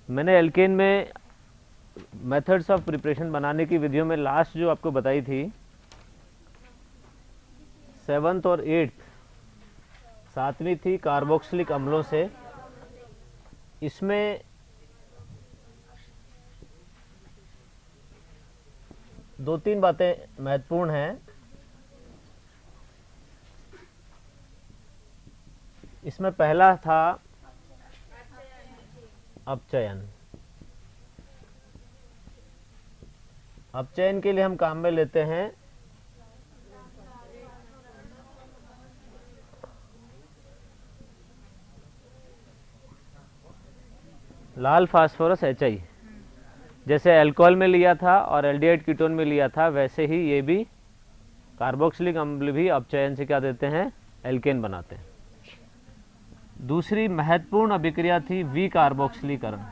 मैंने एल्केन में methods of preparation बनाने की विधियों में लास्ट जो आपको बताई थी 7th और 8th, 7वीं थी कार्बोक्सिलिक अम्लों से। इसमें दो तीन बातें महत्वपूर्ण हैं। इसमें पहला था अपचयन। अपचयन के लिए हम काम में लेते हैं लाल फास्फोरस HI। जैसे अल्कोहल में लिया था और एल्डिहाइड कीटोन में लिया था, वैसे ही ये भी कार्बोक्सिलिक अम्ल भी अपचयन से क्या देते हैं, एल्केन बनाते हैं। दूसरी महत्वपूर्ण अभिक्रिया थी विकार्बोक्सिलीकरण।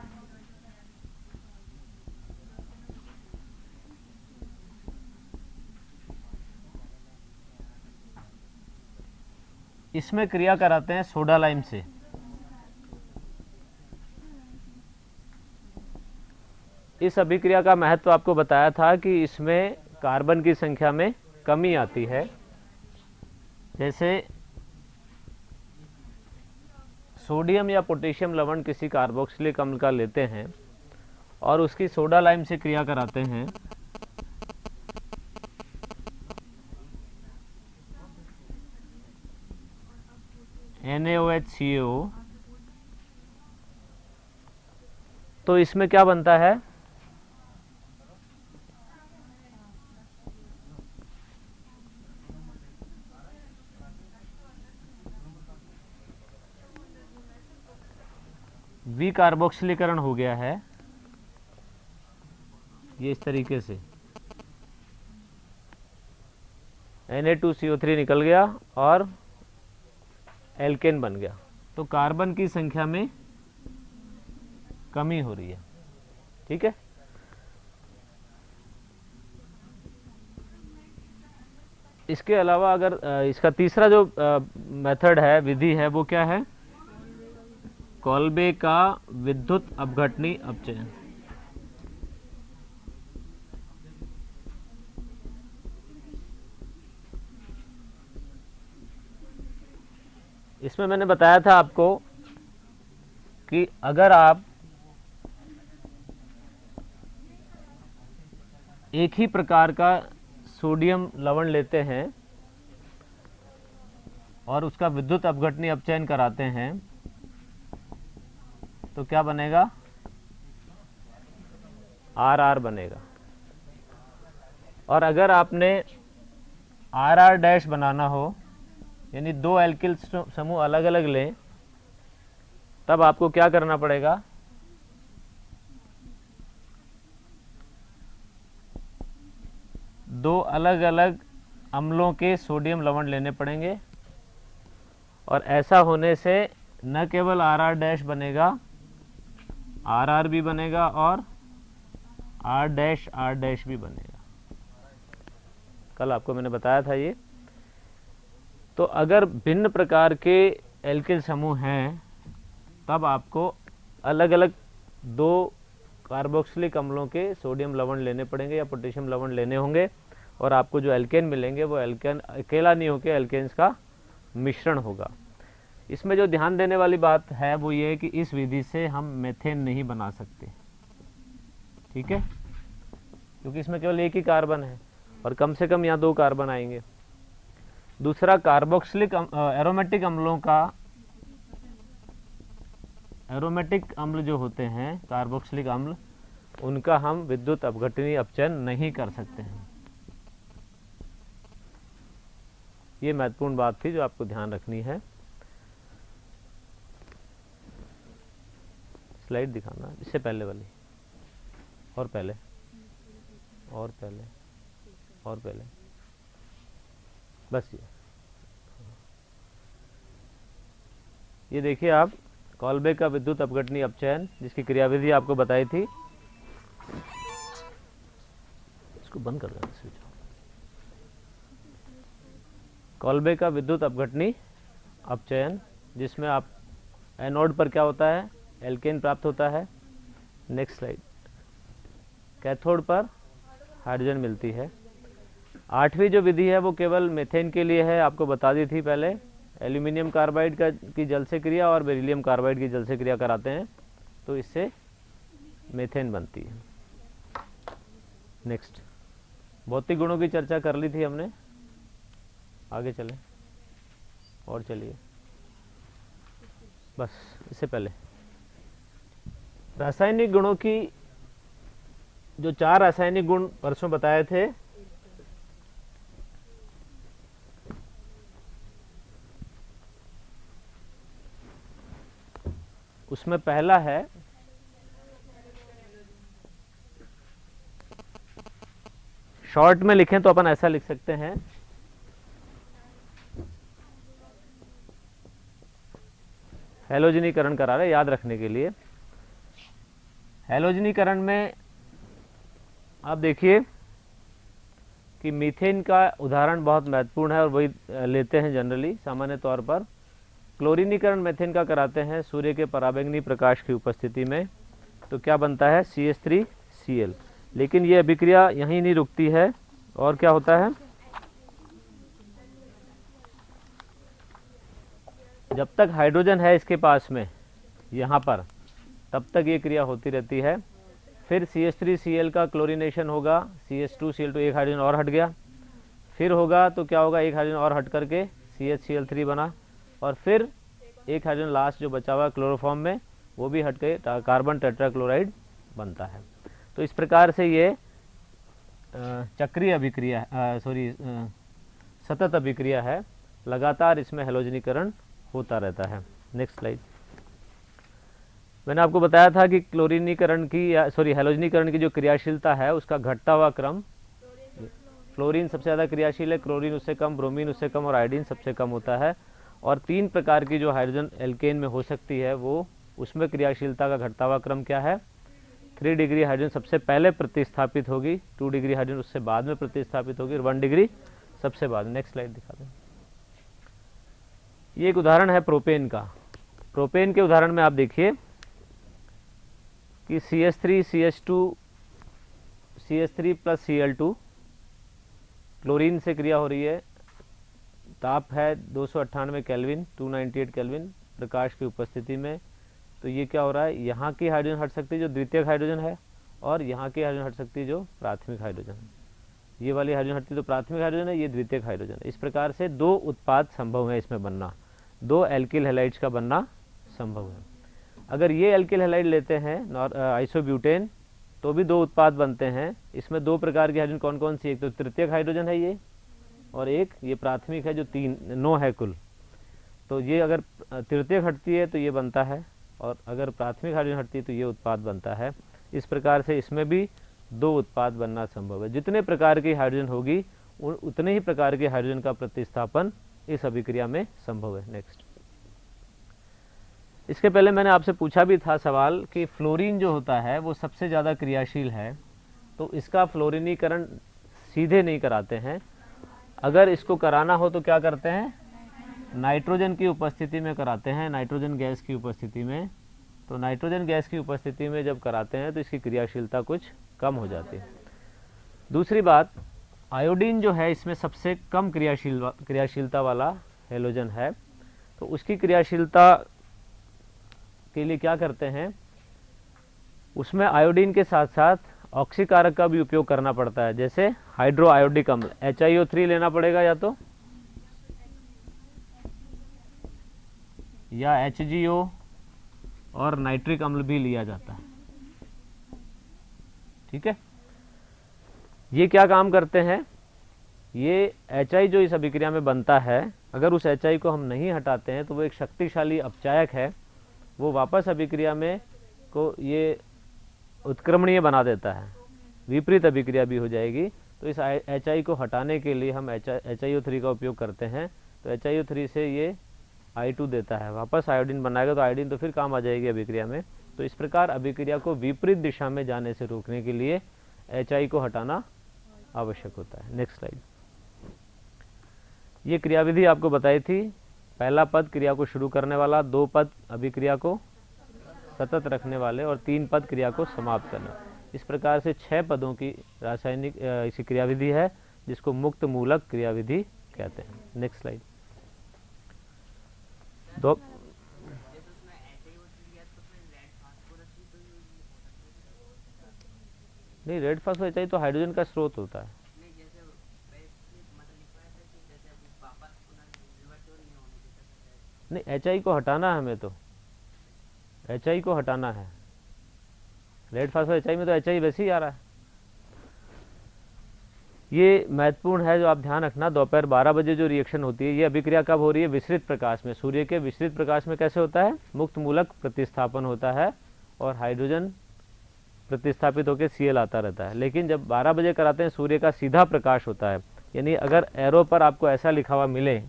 इसमें क्रिया कराते हैं सोडा लाइम से। इस अभिक्रिया का महत्व आपको बताया था कि इसमें कार्बन की संख्या में कमी आती है। जैसे सोडियम या पोटेशियम लवण किसी कार्बोक्सिलिक अम्ल का लेते हैं और उसकी सोडा लाइम से क्रिया कराते हैं, NaOH तो इसमें क्या बनता है, विकार्बोक्सिलीकरण हो गया है। ये इस तरीके से Na2CO3 निकल गया और एल्केन बन गया। तो कार्बन की संख्या में कमी हो रही है। ठीक है। इसके अलावा अगर इसका तीसरा जो मेथड है, विधि है, वो क्या है, कॉल्बे का विद्युत अपघटनी अपचयन। इसमें मैंने बताया था आपको कि अगर आप एक ही प्रकार का सोडियम लवण लेते हैं और उसका विद्युत अपघटनी अपचयन कराते हैं तो क्या बनेगा, RR बनेगा। और अगर आपने RR डैश बनाना हो, यानी दो एल्किल समूह अलग अलग लें, तब आपको क्या करना पड़ेगा, दो अलग अलग अम्लों के सोडियम लवण लेने पड़ेंगे। और ऐसा होने से न केवल RR डैश बनेगा, RR भी बनेगा और R डैश भी बनेगा। कल आपको मैंने बताया था ये। तो अगर भिन्न प्रकार के एल्किल समूह हैं तब आपको अलग अलग दो कार्बोक्सिलिक अम्लों के सोडियम लवण लेने पड़ेंगे या पोटेशियम लवण लेने होंगे, और आपको जो एल्केन मिलेंगे वो एल्केन अकेला नहीं होकर एल्केन्स का मिश्रण होगा। इसमें जो ध्यान देने वाली बात है वो ये है कि इस विधि से हम मेथेन नहीं बना सकते। ठीक है, क्योंकि इसमें केवल एक ही कार्बन है और कम से कम यहाँ दो कार्बन आएंगे। दूसरा, कार्बोक्सिलिक एरोमेटिक अम्लों का, एरोमेटिक अम्ल जो होते हैं कार्बोक्सिलिक अम्ल, उनका हम विद्युत अपघटनी अपचयन नहीं कर सकते हैं। ये महत्वपूर्ण बात थी जो आपको ध्यान रखनी है। स्लाइड दिखाना, इससे पहले वाली, और पहले, और पहले, और पहले, बस ये देखिए आप, कॉल्बे का विद्युत अपघटनी अपचयन, जिसकी क्रियाविधि आपको बताई थी। इसको बंद कर देना स्विच। कॉल्बे का विद्युत अपघटनी अपचयन, जिसमें आप एनोड पर क्या होता है, एल्केन प्राप्त होता है, नेक्स्ट स्लाइड। कैथोड पर हाइड्रोजन मिलती है। आठवीं जो विधि है वो केवल मीथेन के लिए है, आपको बता दी थी पहले। एल्यूमिनियम कार्बाइड की जल से क्रिया और बेरिलियम कार्बाइड की जल से क्रिया कराते हैं तो इससे मीथेन बनती है। नेक्स्ट, भौतिक गुणों की चर्चा कर ली थी हमने, आगे चलें और चलिए। बस इससे पहले रासायनिक गुणों की जो 4 रासायनिक गुण परसों बताए थे, उसमें पहला है शॉर्ट में लिखें तो अपन ऐसा लिख सकते हैं, हैलोजनीकरण करा रहे, याद रखने के लिए। हैलोजनीकरण में आप देखिए कि मीथेन का उदाहरण बहुत महत्वपूर्ण है और वही लेते हैं जनरली सामान्य तौर पर। क्लोरीनीकरण मीथेन का कराते हैं सूर्य के पराबैंगनी प्रकाश की उपस्थिति में, तो क्या बनता है CH3Cl। लेकिन ये अभिक्रिया यहीं नहीं रुकती है, और क्या होता है, जब तक हाइड्रोजन है इसके पास में यहाँ पर, तब तक ये क्रिया होती रहती है। फिर CH3Cl का क्लोरीनेशन होगा, CH2Cl2 एक हाइड्रोजन और हट गया, फिर होगा तो क्या होगा, एक हाइड्रोजन और हट करके CHCl3 बना, और फिर एक हाइड्रोजन लास्ट जो बचा हुआ क्लोरोफॉर्म में वो भी हट के कार्बन टेट्राक्लोराइड बनता है। तो इस प्रकार से ये चक्रीय अभिक्रिया सतत अभिक्रिया है, लगातार इसमें हैलोजनीकरण होता रहता है। Next slide. मैंने आपको बताया था कि क्लोरीनीकरण की हैलोजनीकरण की जो क्रियाशीलता है उसका घटता हुआ क्रम, फ्लोरीन सबसे ज़्यादा क्रियाशील है, क्लोरीन उससे कम, ब्रोमीन उससे कम और आयोडीन सबसे कम होता है। और 3 प्रकार की जो हाइड्रोजन एल्केन में हो सकती है वो, उसमें क्रियाशीलता का घटता हुआ क्रम क्या है, 3 डिग्री हाइड्रोजन सबसे पहले प्रतिस्थापित होगी, 2 डिग्री हाइड्रोजन उससे बाद में प्रतिस्थापित होगी, और 1 डिग्री सबसे बाद। नेक्स्ट स्लाइड दिखा दें। ये एक उदाहरण है प्रोपेन का। प्रोपेन के उदाहरण में आप देखिए कि CH3 CH3 plus Cl2 chlorine से क्रिया हो रही है, ताप है 298 केल्विन, 298 केल्विन प्रकाश की उपस्थिति में। तो ये क्या हो रहा है, यहाँ की हाइड्रोजन हट सकती है जो द्वितीयक हाइड्रोजन है, और यहाँ की हाइड्रोजन हट सकती है जो प्राथमिक हाइड्रोजन है। ये वाली हाइड्रोजन हटती तो प्राथमिक हाइड्रोजन है, ये द्वितीयक हाइड्रोजन है। इस प्रकार से 2 उत्पाद संभव है इसमें बनना, 2 एल्किल हैलाइड्स का बनना संभव है। अगर ये एल्किल हैलाइड लेते हैं आइसोब्यूटेन, तो भी 2 उत्पाद बनते हैं। इसमें 2 प्रकार की हाइड्रोजन कौन कौन सी, एक तो तृतीयक हाइड्रोजन है ये, और एक ये प्राथमिक है जो 9 है कुल। तो ये अगर तृतीयक हटती है तो ये बनता है, और अगर प्राथमिक हाइड्रोजन हटती है तो ये उत्पाद बनता है। इस प्रकार से इसमें भी 2 उत्पाद बनना संभव है। जितने प्रकार की हाइड्रोजन होगी उतने ही प्रकार के हाइड्रोजन का प्रतिस्थापन इस अभिक्रिया में संभव है। नेक्स्ट, इसके पहले मैंने आपसे पूछा भी था सवाल कि फ्लोरीन जो होता है वो सबसे ज़्यादा क्रियाशील है, तो इसका फ्लोरीनीकरण सीधे नहीं कराते हैं। अगर इसको कराना हो तो क्या करते हैं, नाइट्रोजन की उपस्थिति में कराते हैं, नाइट्रोजन गैस की उपस्थिति में। तो नाइट्रोजन गैस की उपस्थिति में जब कराते हैं तो इसकी क्रियाशीलता कुछ कम हो जाती है। दूसरी बात, आयोडीन जो है इसमें सबसे कम क्रियाशीलता वाला हैलोजन है, तो उसकी क्रियाशीलता के लिए क्या करते हैं, उसमें आयोडीन के साथ साथ ऑक्सीकारक का भी उपयोग करना पड़ता है। जैसे हाइड्रो आयोडिक अम्ल HiO3 लेना पड़ेगा, या HGO और नाइट्रिक अम्ल भी लिया जाता है। ठीक है, ये क्या काम करते हैं, ये HI जो इस अभिक्रिया में बनता है, अगर उस HI को हम नहीं हटाते हैं तो वो एक शक्तिशाली अपचायक है, वो वापस अभिक्रिया में को ये उत्क्रमणीय बना देता है, विपरीत अभिक्रिया भी हो जाएगी। तो इस HI को हटाने के लिए हम HiO3 का उपयोग करते हैं। तो HiO3 से ये I2 देता है, वापस आयोडीन बनाएगा, तो आयोडीन तो फिर काम आ जाएगी अभिक्रिया में। तो इस प्रकार अभिक्रिया को विपरीत दिशा में जाने से रोकने के लिए HI को हटाना आवश्यक होता है। Next slide. ये क्रियाविधि आपको बताई थी, पहला पद क्रिया को शुरू करने वाला, 2 पद अभिक्रिया को सतत रखने वाले और 3 पद क्रिया को समाप्त करना। इस प्रकार से 6 पदों की रासायनिक इसी क्रियाविधि है जिसको मुक्त मूलक क्रियाविधि कहते हैं। Next slide. दो नहीं, रेड फास्फोएचाई तो हाइड्रोजन का स्रोत होता है। नहीं, एच आई को हटाना है, हमें तो एच आई को हटाना है। रेड फास्फोएचाई में तो एच आई वैसे ही आ रहा है। ये महत्वपूर्ण है जो आप ध्यान रखना। दोपहर 12 बजे जो रिएक्शन होती है, ये अभिक्रिया कब हो रही है? विसरित प्रकाश में। सूर्य के विसरित प्रकाश में कैसे होता है? मुक्त मूलक प्रतिस्थापन होता है और हाइड्रोजन प्रतिस्थापित होकर Cl आता रहता है। लेकिन जब 12 बजे कराते हैं, सूर्य का सीधा प्रकाश होता है, यानी अगर एरो पर आपको ऐसा लिखा हुआ मिले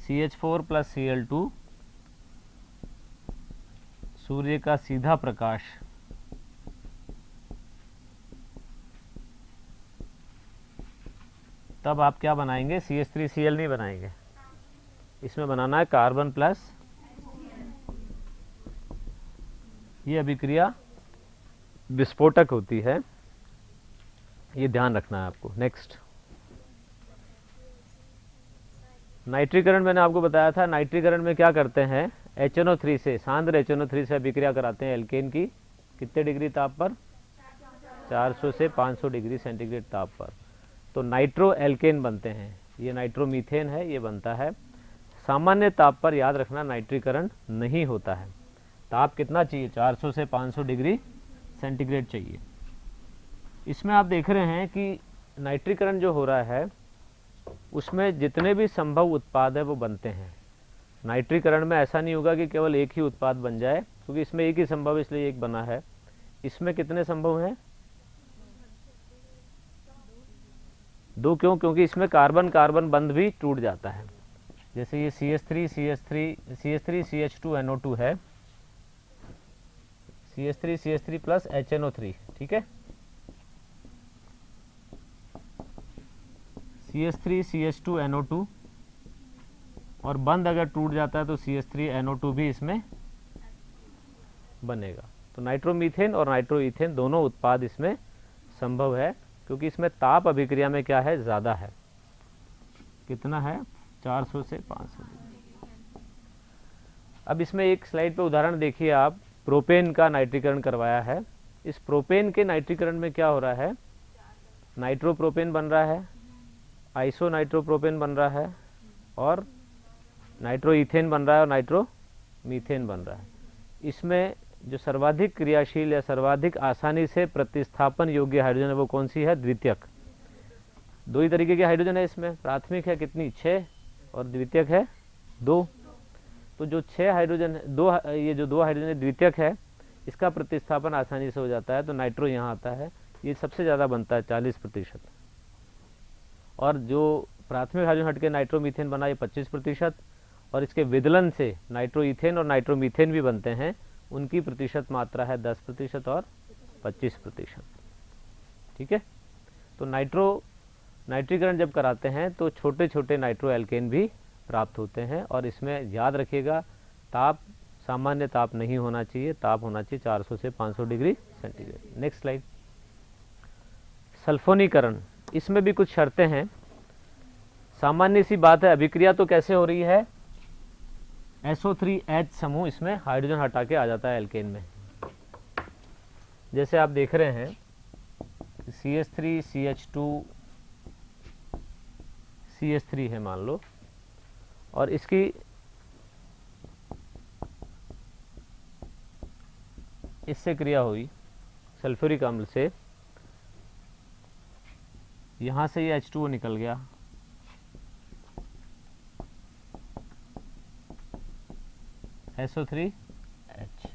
CH4 + Cl2, सूर्य का सीधा प्रकाश, तब आप क्या बनाएंगे? CH3Cl नहीं बनाएंगे, इसमें बनाना है कार्बन प्लस। ये अभिक्रिया विस्फोटक होती है, ये ध्यान रखना है आपको। नेक्स्ट, नाइट्रीकरण मैंने आपको बताया था। नाइट्रीकरण में क्या करते हैं? HNO3 से, सांद्र HNO3 से अभिक्रिया कराते हैं एल्केन की। कितने डिग्री ताप पर? 400 से 500 डिग्री सेंटीग्रेड ताप पर। तो नाइट्रो एल्केन बनते हैं। ये नाइट्रोमीथेन है, ये बनता है। सामान्य ताप पर याद रखना नाइट्रीकरण नहीं होता है। ताप कितना चाहिए? 400 से 500 डिग्री सेंटीग्रेड चाहिए। इसमें आप देख रहे हैं कि नाइट्रीकरण जो हो रहा है उसमें जितने भी संभव उत्पाद है वो बनते हैं। नाइट्रीकरण में ऐसा नहीं होगा कि केवल एक ही उत्पाद बन जाए, क्योंकि इसमें एक ही संभव, इसलिए एक बना है। इसमें कितने संभव हैं? 2। क्यों? क्योंकि इसमें कार्बन कार्बन बंध भी टूट जाता है। जैसे ये CH3 CH2NO2 है, CH3 प्लस HNO3, ठीक है। CH3 CH2NO2, और बंध अगर टूट जाता है तो CH3NO2 भी इसमें बनेगा। तो नाइट्रोमीथेन और नाइट्रोईथेन दोनों उत्पाद इसमें संभव है, क्योंकि इसमें ताप अभिक्रिया में क्या है? ज़्यादा है। कितना है? 400 से 500। अब इसमें एक स्लाइड पे उदाहरण देखिए आप। प्रोपेन का नाइट्रीकरण करवाया है। इस प्रोपेन के नाइट्रीकरण में क्या हो रहा है? नाइट्रोप्रोपेन बन रहा है, आइसोनाइट्रोप्रोपेन बन रहा है, और नाइट्रोईथेन बन रहा है, और नाइट्रोमीथेन बन रहा है। इसमें जो सर्वाधिक क्रियाशील या सर्वाधिक आसानी से प्रतिस्थापन योग्य हाइड्रोजन है वो कौन सी है? द्वितीयक। 2 ही तरीके के हाइड्रोजन है इसमें। प्राथमिक है कितनी? 6, और द्वितीयक है 2। तो जो 6 हाइड्रोजन है, ये जो 2 हाइड्रोजन द्वितीयक है, इसका प्रतिस्थापन आसानी से हो जाता है। तो नाइट्रो यहाँ आता है, ये सबसे ज़्यादा बनता है 40%। और जो प्राथमिक हाइड्रोजन हटके नाइट्रोमीथेन बना, ये 25%। और इसके विदलन से नाइट्रोईथेन और नाइट्रोमीथेन भी बनते हैं, उनकी प्रतिशत मात्रा है 10% और 25%। ठीक है। तो नाइट्रीकरण जब कराते हैं तो छोटे छोटे नाइट्रो एल्केन भी प्राप्त होते हैं। और इसमें याद रखिएगा, ताप सामान्य ताप नहीं होना चाहिए, ताप होना चाहिए 400 से 500 डिग्री सेंटीग्रेड। Next slide. सल्फोनीकरण, इसमें भी कुछ शर्तें हैं। सामान्य सी बात है, अभिक्रिया तो कैसे हो रही है? SO3H समूह इसमें हाइड्रोजन हटा के आ जाता है एल्केन में। जैसे आप देख रहे हैं CH3 CH2 CH3 है मान लो, और इसकी इससे क्रिया हुई सल्फ्यूरिक अम्ल से, यहां से ये H2O निकल गया, SO3H,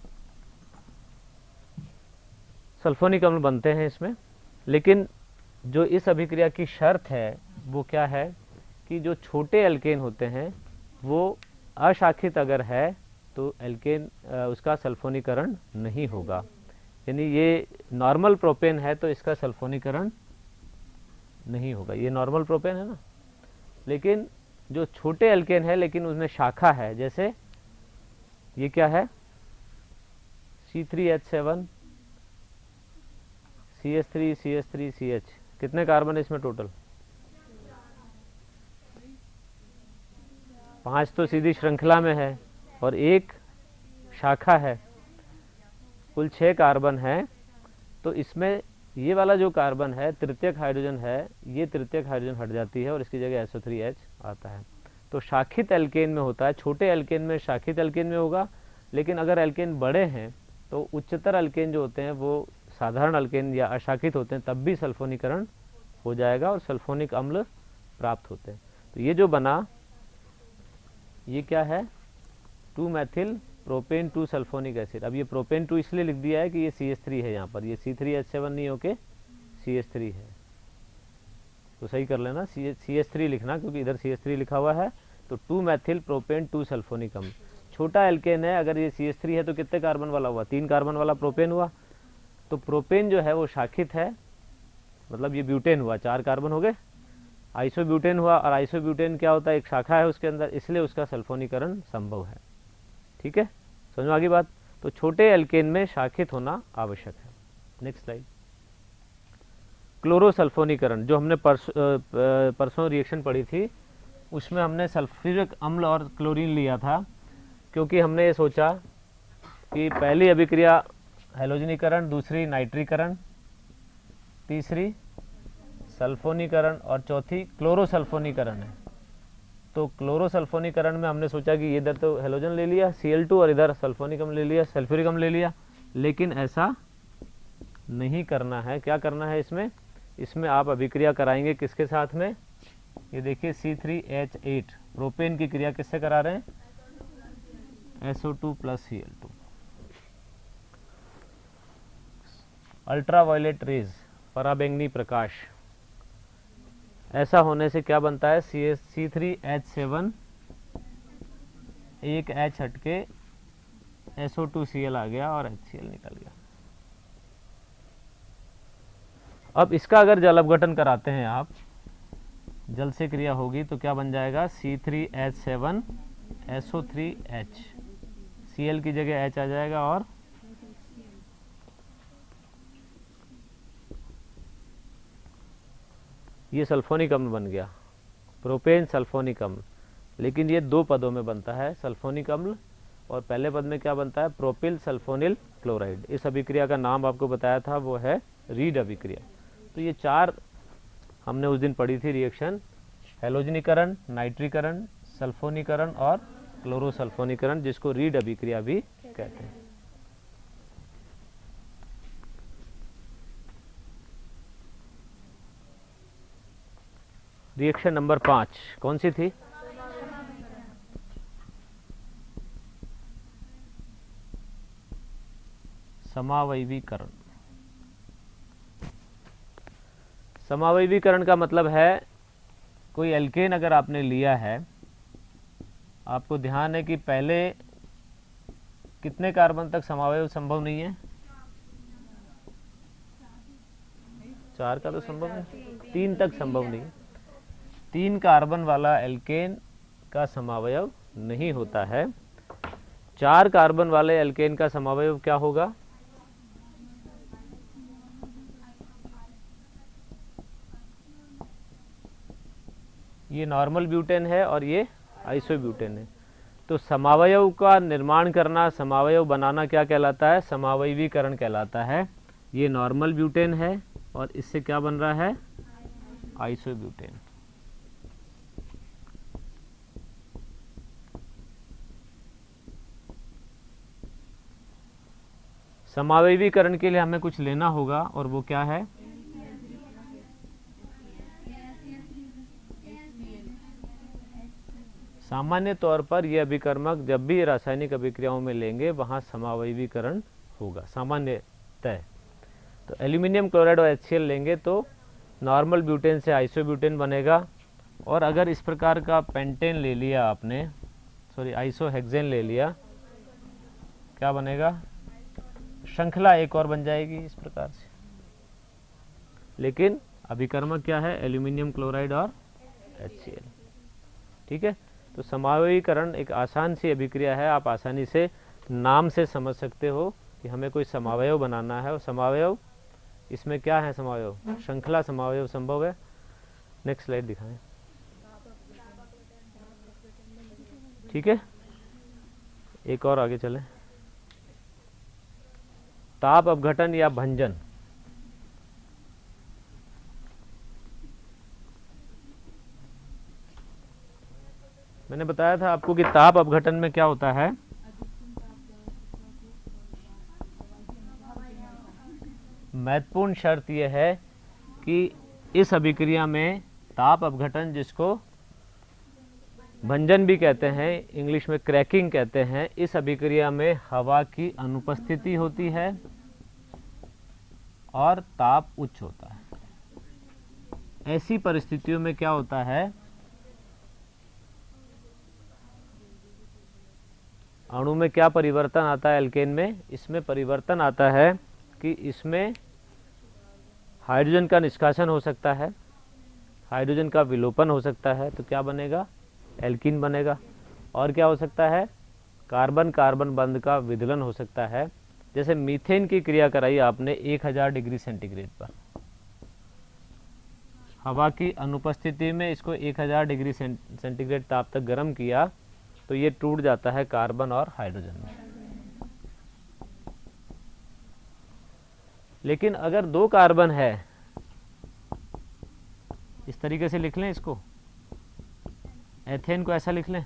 सल्फोनिक अम्ल बनते हैं इसमें। लेकिन जो इस अभिक्रिया की शर्त है वो क्या है कि जो छोटे एल्केन होते हैं वो अशाखित अगर है तो एल्केन उसका सल्फोनीकरण नहीं होगा। यानी ये नॉर्मल प्रोपेन है तो इसका सल्फोनीकरण नहीं होगा। ये नॉर्मल प्रोपेन है ना, लेकिन जो छोटे एल्केन है लेकिन उसमें शाखा है, जैसे ये क्या है C3H7 CH3 CH3 CH, कितने कार्बन है इसमें टोटल? 5 तो सीधी श्रृंखला में है और एक शाखा है, कुल 6 कार्बन है। तो इसमें ये वाला जो कार्बन है तृतीयक हाइड्रोजन है, ये तृतीयक हाइड्रोजन हट जाती है और इसकी जगह SO3H आता है। तो शाखित एल्केन में होता है, छोटे एल्केन में शाखित एल्केन में होगा, लेकिन अगर एल्केन बड़े हैं तो उच्चतर एल्केन जो होते हैं वो साधारण एल्केन या अशाखित होते हैं, तब भी सल्फोनीकरण हो जाएगा और सल्फोनिक अम्ल प्राप्त होते हैं। तो ये जो बना, ये क्या है? 2 मेथिल प्रोपेन 2 सल्फोनिक एसिड। अब ये प्रोपेन 2 इसलिए लिख दिया है कि ये CH3 है, यहाँ पर ये C3H7 नहीं होके CH3 है, तो सही कर लेना, CH3 लिखना, क्योंकि इधर CH3 लिखा हुआ है। तो 2 मेथिल प्रोपेन 2 सल्फोनिक अम्ल, छोटा एल्केन है, अगर ये CH3 है तो कितने कार्बन वाला हुआ? 3 कार्बन वाला प्रोपेन हुआ। तो प्रोपेन जो है वो शाखित है, मतलब ये ब्यूटेन हुआ, 4 कार्बन हो गए। आइसोब्यूटेन हुआ, और आइसोब्यूटेन क्या होता है? एक शाखा है उसके अंदर, इसलिए उसका सल्फोनीकरण संभव है। ठीक है, समझ में आ गई बात? तो छोटे एल्केन में शाखित होना आवश्यक है। Next slide. क्लोरोसल्फोनीकरण, जो हमने परसों रिएक्शन पढ़ी थी, उसमें हमने सल्फ्यूरिक अम्ल और क्लोरीन लिया था, क्योंकि हमने ये सोचा कि पहली अभिक्रिया हैलोजनीकरण, दूसरी नाइट्रीकरण, तीसरी सल्फोनीकरण और चौथी क्लोरोसल्फोनीकरण है। तो क्लोरोसल्फोनीकरण में हमने सोचा कि इधर तो हैलोजन ले लिया Cl2 और इधर सल्फोनिक अम्ल ले लिया, सल्फ्यूरिक अम्ल ले लिया, लेकिन ऐसा नहीं करना है। क्या करना है इसमें? इसमें आप अभिक्रिया कराएंगे किसके साथ में? ये देखिए C3H8, प्रोपेन की क्रिया किससे करा रहे हैं? SO2 plus Cl2। Ultraviolet rays, पराबैंगनी प्रकाश, ऐसा होने से क्या बनता है? C3H7, एक H हटके SO2Cl आ गया और HCl निकल गया। अब इसका अगर जल अपघटन कराते हैं आप, जल से क्रिया होगी तो क्या बन जाएगा? C3H7 SO3H, Cl की जगह H आ जाएगा और ये सल्फोनिक अम्ल बन गया, प्रोपेन सल्फोनिक अम्ल। लेकिन ये 2 पदों में बनता है, सल्फोनिक अम्ल, और पहले पद में क्या बनता है? Propyl sulphonyl chloride. इस अभिक्रिया का नाम आपको बताया था, वो है रीड अभिक्रिया। तो ये 4 हमने उस दिन पढ़ी थी रिएक्शन, हैलोजनीकरण, नाइट्रीकरण, सल्फोनीकरण और क्लोरोसल्फोनीकरण, जिसको रीड अभिक्रिया भी कहते हैं। रिएक्शन नंबर 5 कौन सी थी? समावयवीकरण। समावयवीकरण का मतलब है, कोई एल्केन अगर आपने लिया है, आपको ध्यान है कि पहले कितने कार्बन तक समावयव संभव नहीं है? 4 का तो संभव है, 3 तक संभव नहीं। 3 कार्बन वाला एल्केन का समावयव नहीं होता है। 4 कार्बन वाले एल्केन का समावयव क्या होगा? ये नॉर्मल ब्यूटेन है और ये आइसोब्यूटेन है। तो समावयव का निर्माण करना, समावयव बनाना क्या कहलाता है? समावयवीकरण कहलाता है। ये नॉर्मल ब्यूटेन है और इससे क्या बन रहा है? आइसोब्यूटेन। समावयवीकरण के लिए हमें कुछ लेना होगा, और वो क्या है? सामान्य तौर पर यह अभिकर्मक जब भी रासायनिक अभिक्रियाओं में लेंगे वहां समावयवीकरण होगा सामान्यतः। तो एल्यूमिनियम क्लोराइड और HCl लेंगे तो नॉर्मल ब्यूटेन से आइसोब्यूटेन बनेगा। और अगर इस प्रकार का पेंटेन ले लिया आपने, सॉरी आइसोहेक्सेन ले लिया, क्या बनेगा? श्रृंखला एक और बन जाएगी इस प्रकार से। लेकिन अभिकर्मक क्या है? एल्यूमिनियम क्लोराइड और HCl। ठीक है, तो समावयवीकरण एक आसान सी अभिक्रिया है, आप आसानी से नाम से समझ सकते हो कि हमें कोई समावयव बनाना है, और समावयव इसमें क्या है, समावयव श्रृंखला समावयव संभव है। नेक्स्ट स्लाइड दिखाएं। ठीक है, एक और आगे चलें। ताप अपघटन या भंजन। मैंने बताया था आपको कि ताप अपघटन में क्या होता है, महत्वपूर्ण शर्त यह है कि इस अभिक्रिया में ताप अपघटन, जिसको भंजन भी कहते हैं, इंग्लिश में क्रैकिंग कहते हैं, इस अभिक्रिया में हवा की अनुपस्थिति होती है और ताप उच्च होता है। ऐसी परिस्थितियों में क्या होता है, अणु में क्या परिवर्तन आता है एल्केन में, इसमें परिवर्तन आता है कि इसमें हाइड्रोजन का निष्कासन हो सकता है, हाइड्रोजन का विलोपन हो सकता है, तो क्या बनेगा, एल्कीन बनेगा। और क्या हो सकता है, कार्बन कार्बन बंध का विदलन हो सकता है। जैसे मीथेन की क्रिया कराई आपने 1000 डिग्री सेंटीग्रेड पर, हवा की अनुपस्थिति में इसको 1000 डिग्री सेंटीग्रेड ताप तक गर्म किया, तो ये टूट जाता है कार्बन और हाइड्रोजन में। लेकिन अगर 2 कार्बन है, इस तरीके से लिख लें इसको, एथेन को ऐसा लिख लें,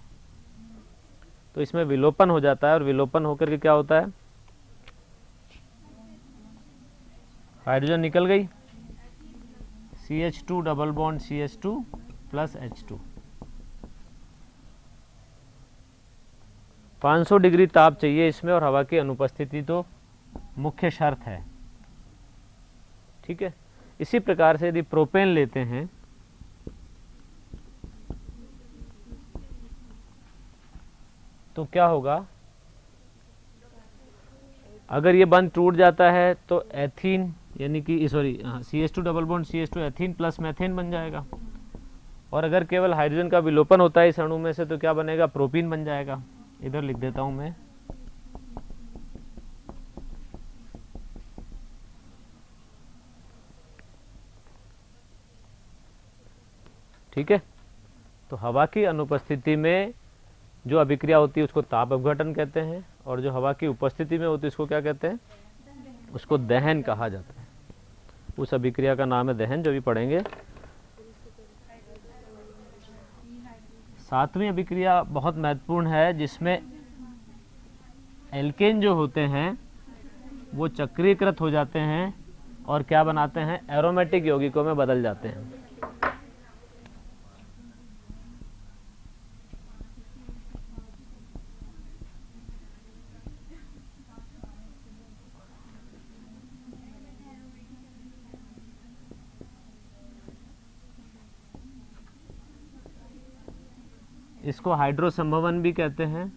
तो इसमें विलोपन हो जाता है, और विलोपन होकर के क्या होता है, हाइड्रोजन निकल गई, CH2 double bond CH2 plus H2। 500 degree ताप चाहिए इसमें, और हवा की अनुपस्थिति तो मुख्य शर्त है। ठीक है, इसी प्रकार से यदि प्रोपेन लेते हैं, तो क्या होगा, अगर ये बंध टूट जाता है तो एथीन, यानी कि sorry CH2 double bond CH2 ethene plus methane बन जाएगा। और अगर केवल हाइड्रोजन का विलोपन होता है इस अणु में से, तो क्या बनेगा, प्रोपीन बन जाएगा। इधर लिख देता हूं मैं, ठीक है। तो हवा की अनुपस्थिति में जो अभिक्रिया होती है उसको ताप अपघटन कहते हैं, और जो हवा की उपस्थिति में होती है उसको क्या कहते हैं, उसको दहन कहा जाता है। उस अभिक्रिया का नाम है दहन, जो भी पढ़ेंगे। 7वीं अभिक्रिया बहुत महत्वपूर्ण है, जिसमें एल्केन जो होते हैं वो चक्रीकृत हो जाते हैं और क्या बनाते हैं, एरोमेटिक यौगिकों में बदल जाते हैं। इसको हाइड्रोसंभवन भी कहते हैं।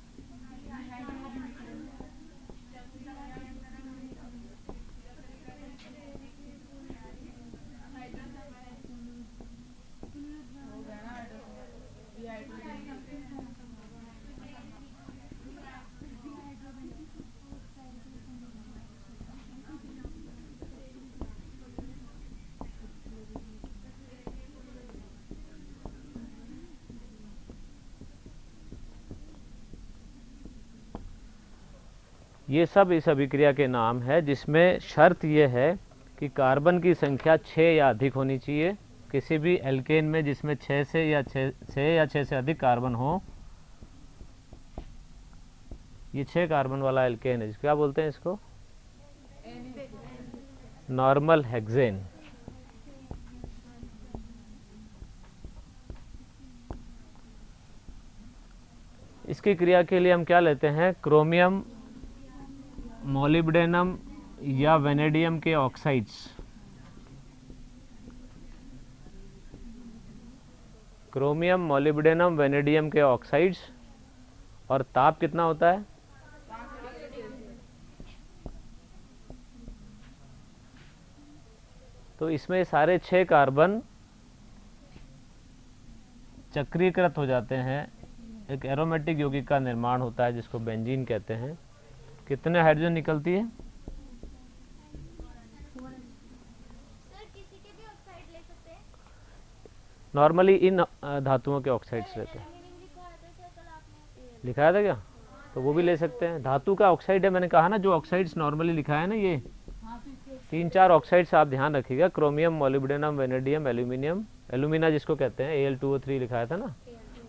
ये सब इस अभिक्रिया के नाम है, जिसमें शर्त यह है कि कार्बन की संख्या 6 या अधिक होनी चाहिए। किसी भी एल्केन में जिसमें 6 या 6 से अधिक कार्बन हो, ये 6 कार्बन वाला एल्केन है, क्या बोलते हैं इसको, नॉर्मल हेक्सेन। इसकी क्रिया के लिए हम क्या लेते हैं, क्रोमियम, मोलिब्डेनम या वेनेडियम के ऑक्साइड्स। क्रोमियम, मोलिब्डेनम, वेनेडियम के ऑक्साइड्स। और ताप कितना होता है, तो इसमें सारे 6 कार्बन चक्रीकृत हो जाते हैं, एक एरोमेटिक यौगिक का निर्माण होता है जिसको बेंजीन कहते हैं। कितने हाइड्रोजन निकलती है? नॉर्मली इन धातुओं के ऑक्साइड्स रहते हैं। लिखाया था क्या? तो वो भी ले सकते हैं। धातु का ऑक्साइड है, मैंने कहा ना, जो ऑक्साइड्स नॉर्मली लिखा है ना, ये 3-4 ऑक्साइड्स आप ध्यान रखिएगा। Chromium, molybdenum, vanadium, aluminium, alumina जिसको कहते हैं, Al2O3 लिखाया था ना,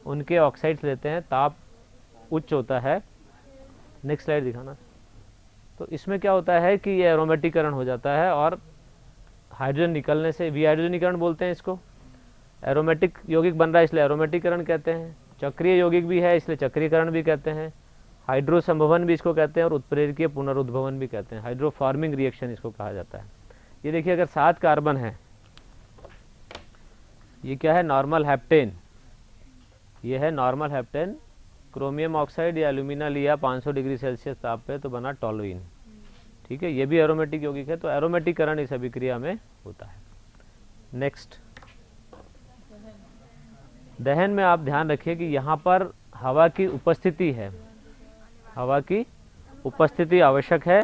उनके ऑक्साइड्स लेते हैं। ताप उच्च होता है। नेक्स्ट स्लाइड दिखाना। तो इसमें क्या होता है कि ये एरोमेटिकरण हो जाता है और हाइड्रोजन निकलने से विहाइड्रोजनीकरण बोलते हैं इसको। एरोमेटिक यौगिक बन रहा है इसलिए एरोमेटिकरण कहते हैं। चक्रीय यौगिक भी है इसलिए चक्रीकरण भी कहते हैं। हाइड्रो संभवन भी इसको कहते हैं और उत्प्रेरकीय पुनरुद्भवन भी कहते हैं। हाइड्रो फार्मिंग रिएक्शन इसको कहा जाता है। ये देखिए, अगर 7 कार्बन है, ये क्या है? Normal heptane. ये है नॉर्मल हेप्टेन। क्रोमियम ऑक्साइड या एल्यूमिना लिया 500 डिग्री सेल्सियस ताप पे तो बना टोलुइन। ठीक है, ये भी एरोमेटिक यौगिक है। तो एरोमेटिकरण इस अभिक्रिया में होता है। नेक्स्ट, दहन में आप ध्यान रखिए कि यहाँ पर हवा की उपस्थिति है। हवा की उपस्थिति आवश्यक है,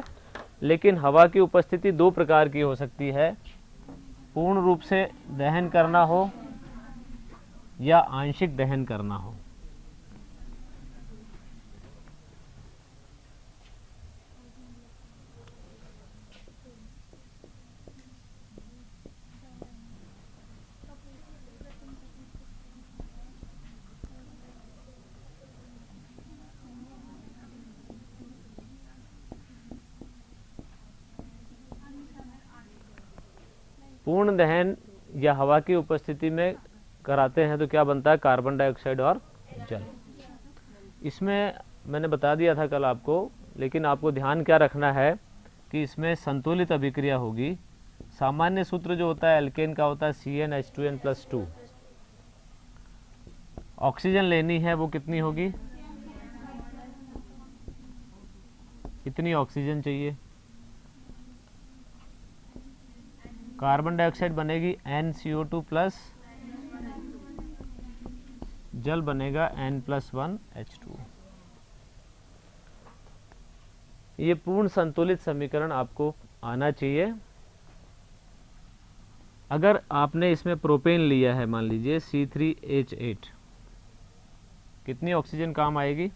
लेकिन हवा की उपस्थिति 2 प्रकार की हो सकती है। पूर्ण रूप से दहन करना हो या आंशिक दहन करना हो। पूर्ण दहन या हवा की उपस्थिति में कराते हैं तो क्या बनता है? कार्बन डाइऑक्साइड और जल। इसमें मैंने बता दिया था कल आपको, लेकिन आपको ध्यान क्या रखना है कि इसमें संतुलित अभिक्रिया होगी। सामान्य सूत्र जो होता है एल्केन का होता है CnH2n+2। ऑक्सीजन लेनी है वो कितनी होगी? इतनी ऑक्सीजन चाहिए। कार्बन डाइऑक्साइड बनेगी NCO2 प्लस, जल बनेगा N+1H2। ये पूर्ण संतुलित समीकरण आपको आना चाहिए। अगर आपने इसमें प्रोपेन लिया है, मान लीजिए C3H8, कितनी ऑक्सीजन काम आएगी?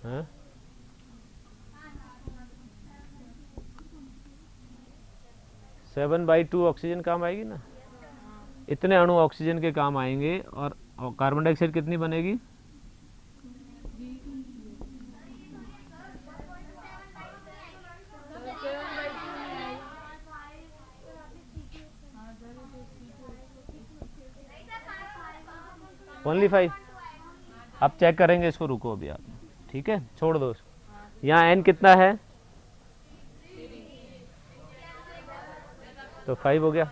हाँ? 7/2 ऑक्सीजन काम आएगी ना। इतने अणु ऑक्सीजन के काम आएंगे। और कार्बन डाइऑक्साइड कितनी बनेगी? ओनली 5। अब चेक करेंगे इसको, रुको अभी आप। ठीक है, छोड़ दो। यहाँ N कितना है? तो 5 हो गया।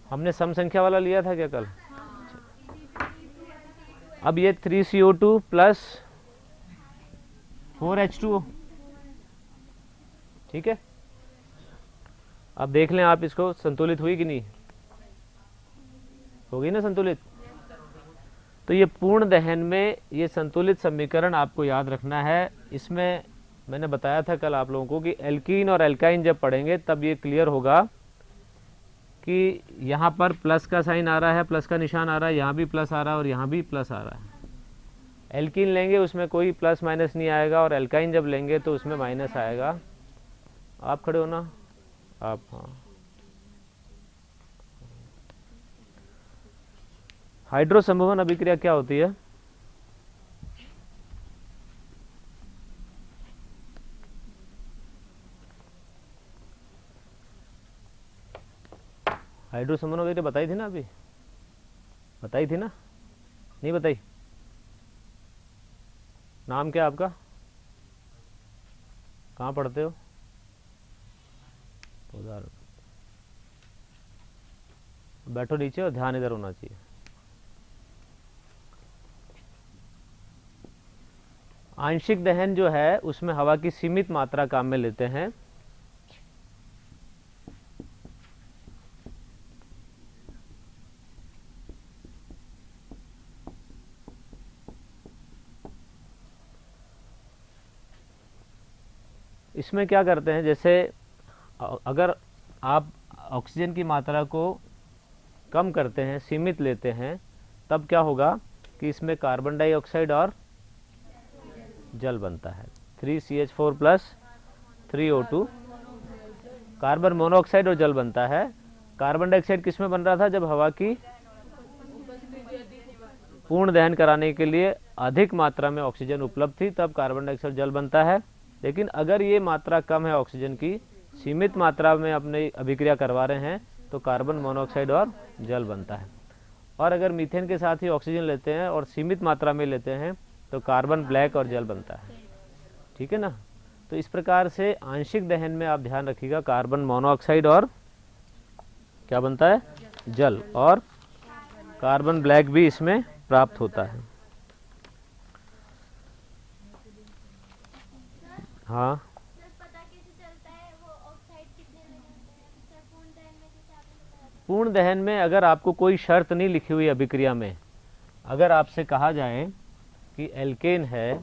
हमने सम संख्या वाला लिया था क्या कल? अब ये 3CO2 प्लस 4H2O। ठीक है, अब देख लें आप इसको, संतुलित हुई कि नहीं? होगी ना संतुलित। तो ये पूर्ण दहन में ये संतुलित समीकरण आपको याद रखना है। इसमें मैंने बताया था कल आप लोगों को कि एल्कीन और एल्काइन जब पढ़ेंगे तब ये क्लियर होगा कि यहाँ पर प्लस का साइन आ रहा है, प्लस का निशान आ रहा है, यहाँ भी प्लस आ रहा है और यहाँ भी प्लस आ रहा है। एल्कीन लेंगे उसमें कोई प्लस माइनस नहीं आएगा, और एल्काइन जब लेंगे तो उसमें माइनस आएगा। आप खड़े हो ना आप? हाँ। हाइड्रो संभवन अभिक्रिया क्या होती है? हाइड्रो संभवन अभिक्रिया बताई थी ना अभी? बताई थी ना? नहीं बताई? नाम क्या आपका? कहाँ पढ़ते हो? बैठो नीचे और ध्यान इधर होना चाहिए। आंशिक दहन जो है उसमें हवा की सीमित मात्रा काम में लेते हैं। इसमें क्या करते हैं, जैसे अगर आप ऑक्सीजन की मात्रा को कम करते हैं, सीमित लेते हैं, तब क्या होगा कि इसमें कार्बन डाइऑक्साइड और जल बनता है। 3CH4 plus 3O2 carbon monoxide और जल बनता है। कार्बन डाइऑक्साइड किस में बन रहा था, जब हवा की पूर्ण दहन कराने के लिए अधिक मात्रा में ऑक्सीजन उपलब्ध थी, तब कार्बन डाइऑक्साइड जल बनता है। लेकिन अगर ये मात्रा कम है ऑक्सीजन की, सीमित मात्रा में अपने अभिक्रिया करवा रहे हैं, तो कार्बन मोनोऑक्साइड और जल बनता है। और अगर मीथेन के साथ ही ऑक्सीजन लेते हैं और सीमित मात्रा में लेते हैं, तो कार्बन ब्लैक और जल बनता है। ठीक है ना। तो इस प्रकार से आंशिक दहन में आप ध्यान रखिएगा, कार्बन मोनोऑक्साइड और क्या बनता है, जल, और कार्बन ब्लैक भी इसमें प्राप्त होता है। हाँ, पूर्ण दहन में अगर आपको कोई शर्त नहीं लिखी हुई अभिक्रिया में, अगर आपसे कहा जाए कि एल्केन है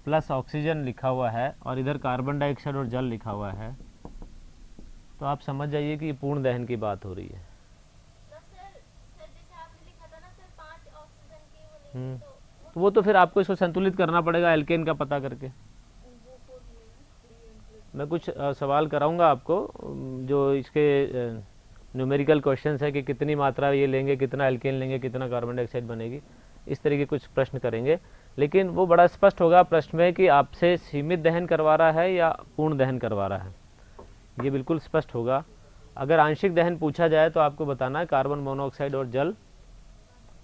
प्लस ऑक्सीजन लिखा हुआ है और इधर कार्बन डाइऑक्साइड और जल लिखा हुआ है, तो आप समझ जाइए कि ये पूर्ण दहन की बात हो रही है। तो वो तो फिर आपको इसको संतुलित करना पड़ेगा एल्केन का पता करके। मैं कुछ सवाल कराऊंगा आपको, जो इसके न्यूमेरिकल क्वेश्चंस है कि कितनी मात्रा ये लेंगे, कितना एल्केन लेंगे, कितना कार्बन डाइऑक्साइड बनेगी, इस तरीके कुछ प्रश्न करेंगे। लेकिन वो बड़ा स्पष्ट होगा प्रश्न में कि आपसे सीमित दहन करवा रहा है या पूर्ण दहन करवा रहा है, ये बिल्कुल स्पष्ट होगा। अगर आंशिक दहन पूछा जाए तो आपको बताना है कार्बन मोनोऑक्साइड और जल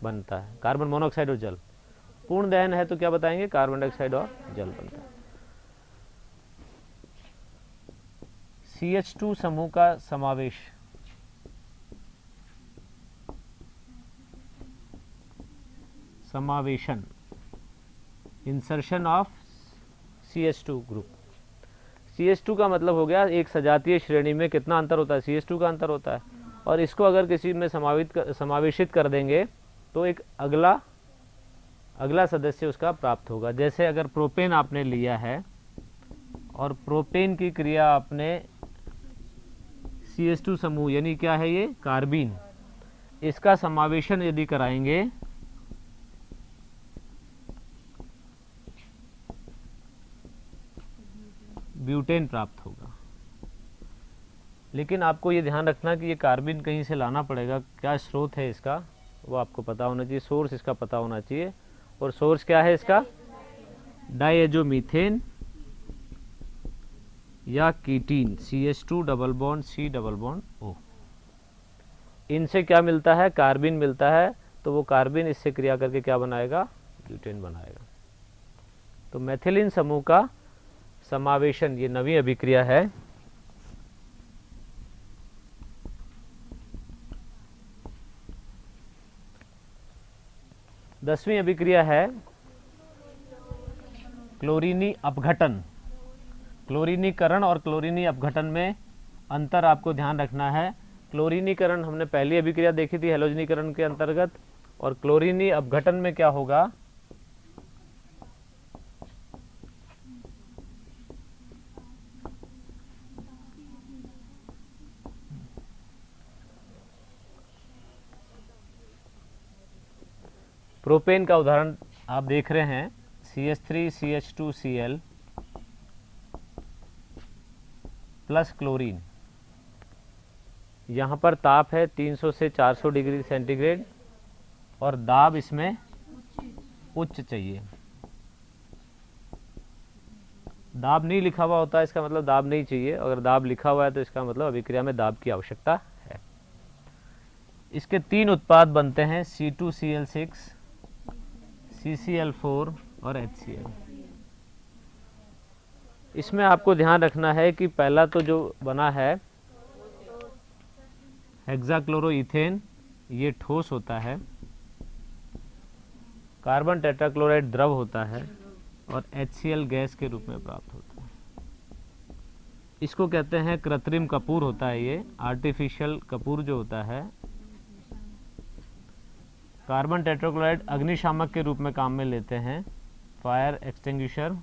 बनता है, कार्बन मोनोऑक्साइड और जल। पूर्ण दहन है तो क्या बताएंगे, कार्बन डाइऑक्साइड और जल बनता है। CH2 समूह का समावेश, समावेशन, insertion of CH2 group. CH2 का मतलब हो गया एक सजातीय श्रेणी में कितना अंतर होता है, CH2 का अंतर होता है, और इसको अगर किसी में समावेशित कर देंगे तो एक अगला सदस्य उसका प्राप्त होगा। जैसे अगर प्रोपेन आपने लिया है और प्रोपेन की क्रिया आपने CH2 समूह, यानी क्या है ये, कार्बीन, इसका समावेशन यदि कराएंगे ब्यूटेन प्राप्त होगा। लेकिन आपको ये ध्यान रखना कि ये कार्बन कहीं से लाना पड़ेगा, क्या स्रोत है इसका वो आपको पता होना चाहिए, सोर्स इसका पता होना चाहिए। और सोर्स क्या है इसका, डाइएजोमीथेन या कीटीन, CH2 double bond C double bond O। इनसे क्या मिलता है, कार्बन मिलता है, तो वो कार्बन इससे क्रिया करके क्या बनाएगा, ब्यूटेन बनाएगा। तो मेथिलीन समूह का समावेशन, ये नवी अभिक्रिया है। दसवीं अभिक्रिया है क्लोरीनी अपघटन। क्लोरीनीकरण और क्लोरीनी अपघटन में अंतर आपको ध्यान रखना है। क्लोरीनीकरण हमने पहली अभिक्रिया देखी थी हैलोजनीकरण के अंतर्गत, और क्लोरीनी अपघटन में क्या होगा, प्रोपेन का उदाहरण आप देख रहे हैं, CH3CH2Cl प्लस क्लोरीन। यहाँ पर ताप है 300 से 400 डिग्री सेंटीग्रेड और दाब इसमें उच्च चाहिए। दाब नहीं लिखा हुआ होता है, इसका मतलब दाब नहीं चाहिए। अगर दाब लिखा हुआ है तो इसका मतलब अभिक्रिया में दाब की आवश्यकता है। इसके 3 उत्पाद बनते हैं, C2Cl6, CCl4 और HCl। इसमें आपको ध्यान रखना है कि पहला तो जो बना है हेक्साक्लोरोइथेन, ये ठोस होता है, कार्बन टेट्राक्लोराइड द्रव होता है और HCl गैस के रूप में प्राप्त होता है। इसको कहते हैं कृत्रिम कपूर होता है, ये आर्टिफिशियल कपूर जो होता है कार्बन टेट्राक्लोराइड अग्निशामक के रूप में काम में लेते हैं, फायर एक्सटिंग्विशर।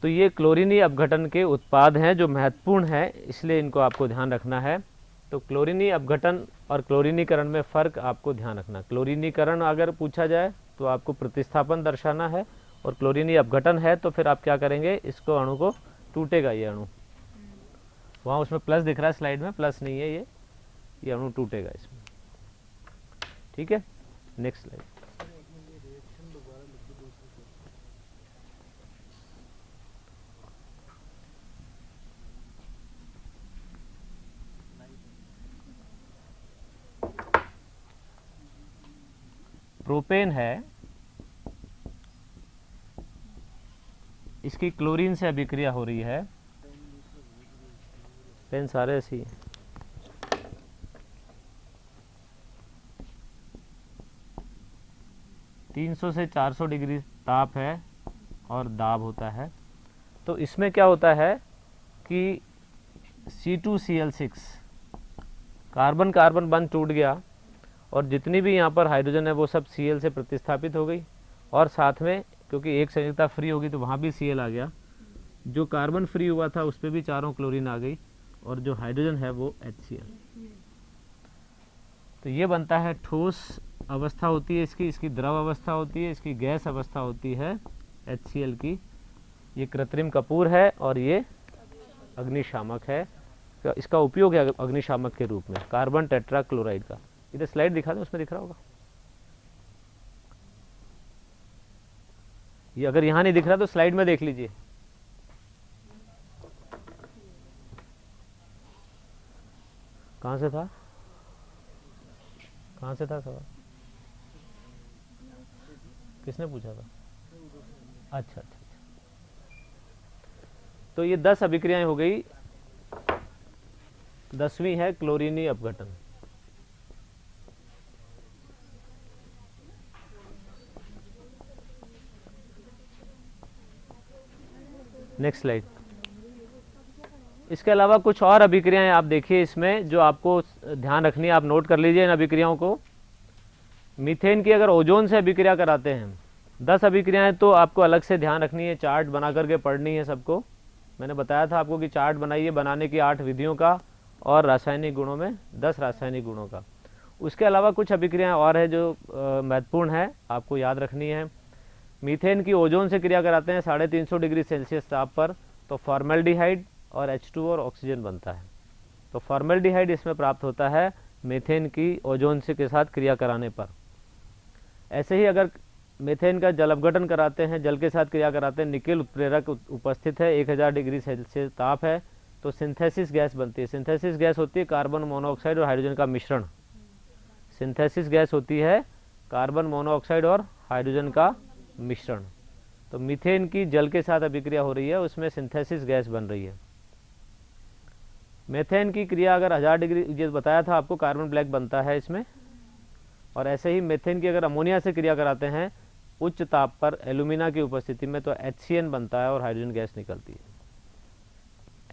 तो ये क्लोरीनी अपघटन के उत्पाद हैं जो महत्वपूर्ण है, इसलिए इनको आपको ध्यान रखना है। तो क्लोरीनी अपघटन और क्लोरीनीकरण में फ़र्क आपको ध्यान रखना। क्लोरीनीकरण अगर पूछा जाए तो आपको प्रतिस्थापन दर्शाना है, और क्लोरीनी अपघटन है तो फिर आप क्या करेंगे, इसको अणु को टूटेगा ये अणु। वहाँ उसमें प्लस दिख रहा है स्लाइड में, प्लस नहीं है ये अणु टूटेगा इसमें। ठीक है, नेक्स्ट स्लाइड। प्रोपेन है, इसकी क्लोरीन से अभिक्रिया हो रही है। पेन सारे ऐसी हैं। तीन 300 से 400 डिग्री ताप है और दाब होता है। तो इसमें क्या होता है कि C2Cl6 कार्बन कार्बन बंध टूट गया, और जितनी भी यहाँ पर हाइड्रोजन है वो सब Cl से प्रतिस्थापित हो गई, और साथ में क्योंकि एक संयुक्ता फ्री होगी तो वहाँ भी Cl आ गया। जो कार्बन फ्री हुआ था उस पर भी चारों क्लोरीन आ गई, और जो हाइड्रोजन है वो HCl। तो ये बनता है ठोस अवस्था होती है इसकी द्रव अवस्था होती है, इसकी गैस अवस्था होती है HCl की। ये कृत्रिम कपूर है और ये अग्निशामक है। इसका उपयोग है अग्निशामक के रूप में कार्बन टेट्राक्लोराइड का। इधर स्लाइड दिखा दें, उसमें दिख रहा होगा। ये अगर यहाँ नहीं दिख रहा तो स्लाइड में देख लीजिए। कहाँ से था सवाल? किसने पूछा था? अच्छा। तो ये 10 अभिक्रियाएं हो गई। 10वीं है क्लोरीनी अपघटन। Next slide. इसके अलावा कुछ और अभिक्रियाएं आप देखिए इसमें जो आपको ध्यान रखनी है, आप नोट कर लीजिए इन अभिक्रियाओं को। मीथेन की अगर ओजोन से अभिक्रिया कराते हैं, 10 अभिक्रियाएं तो आपको अलग से ध्यान रखनी है, चार्ट बना करके पढ़नी है सबको। मैंने बताया था आपको कि चार्ट बनाइए, बनाने की 8 विधियों का और रासायनिक गुणों में 10 रासायनिक गुणों का। उसके अलावा कुछ अभिक्रियाएं और है जो महत्वपूर्ण है, आपको याद रखनी है। मीथेन की ओजोन से क्रिया कराते हैं 350 डिग्री सेल्सियस ताप पर, तो फॉर्मेल्डिहाइड और H2O और ऑक्सीजन बनता है। तो फॉर्मेल्डिहाइड इसमें प्राप्त होता है मीथेन की ओजोन से के साथ क्रिया कराने पर। ऐसे ही अगर मीथेन का जल अपघटन कराते हैं, जल के साथ क्रिया कराते हैं, निकेल उत्प्रेरक उपस्थित है, 1000 डिग्री सेल्सियस ताप है, तो सिंथेसिस गैस बनती है। सिंथेसिस गैस होती है कार्बन मोनोऑक्साइड और हाइड्रोजन का मिश्रण। सिंथेसिस गैस होती है कार्बन मोनोऑक्साइड और हाइड्रोजन का मिश्रण। तो मीथेन की जल के साथ अभिक्रिया हो रही है, उसमें सिंथेसिस गैस बन रही है। मीथेन की क्रिया अगर 1000 डिग्री, ये बताया था आपको, कार्बन ब्लैक बनता है इसमें। और ऐसे ही मीथेन की अगर अमोनिया से क्रिया कराते हैं उच्च ताप पर एल्यूमिना की उपस्थिति में, तो HCN बनता है और हाइड्रोजन गैस निकलती है।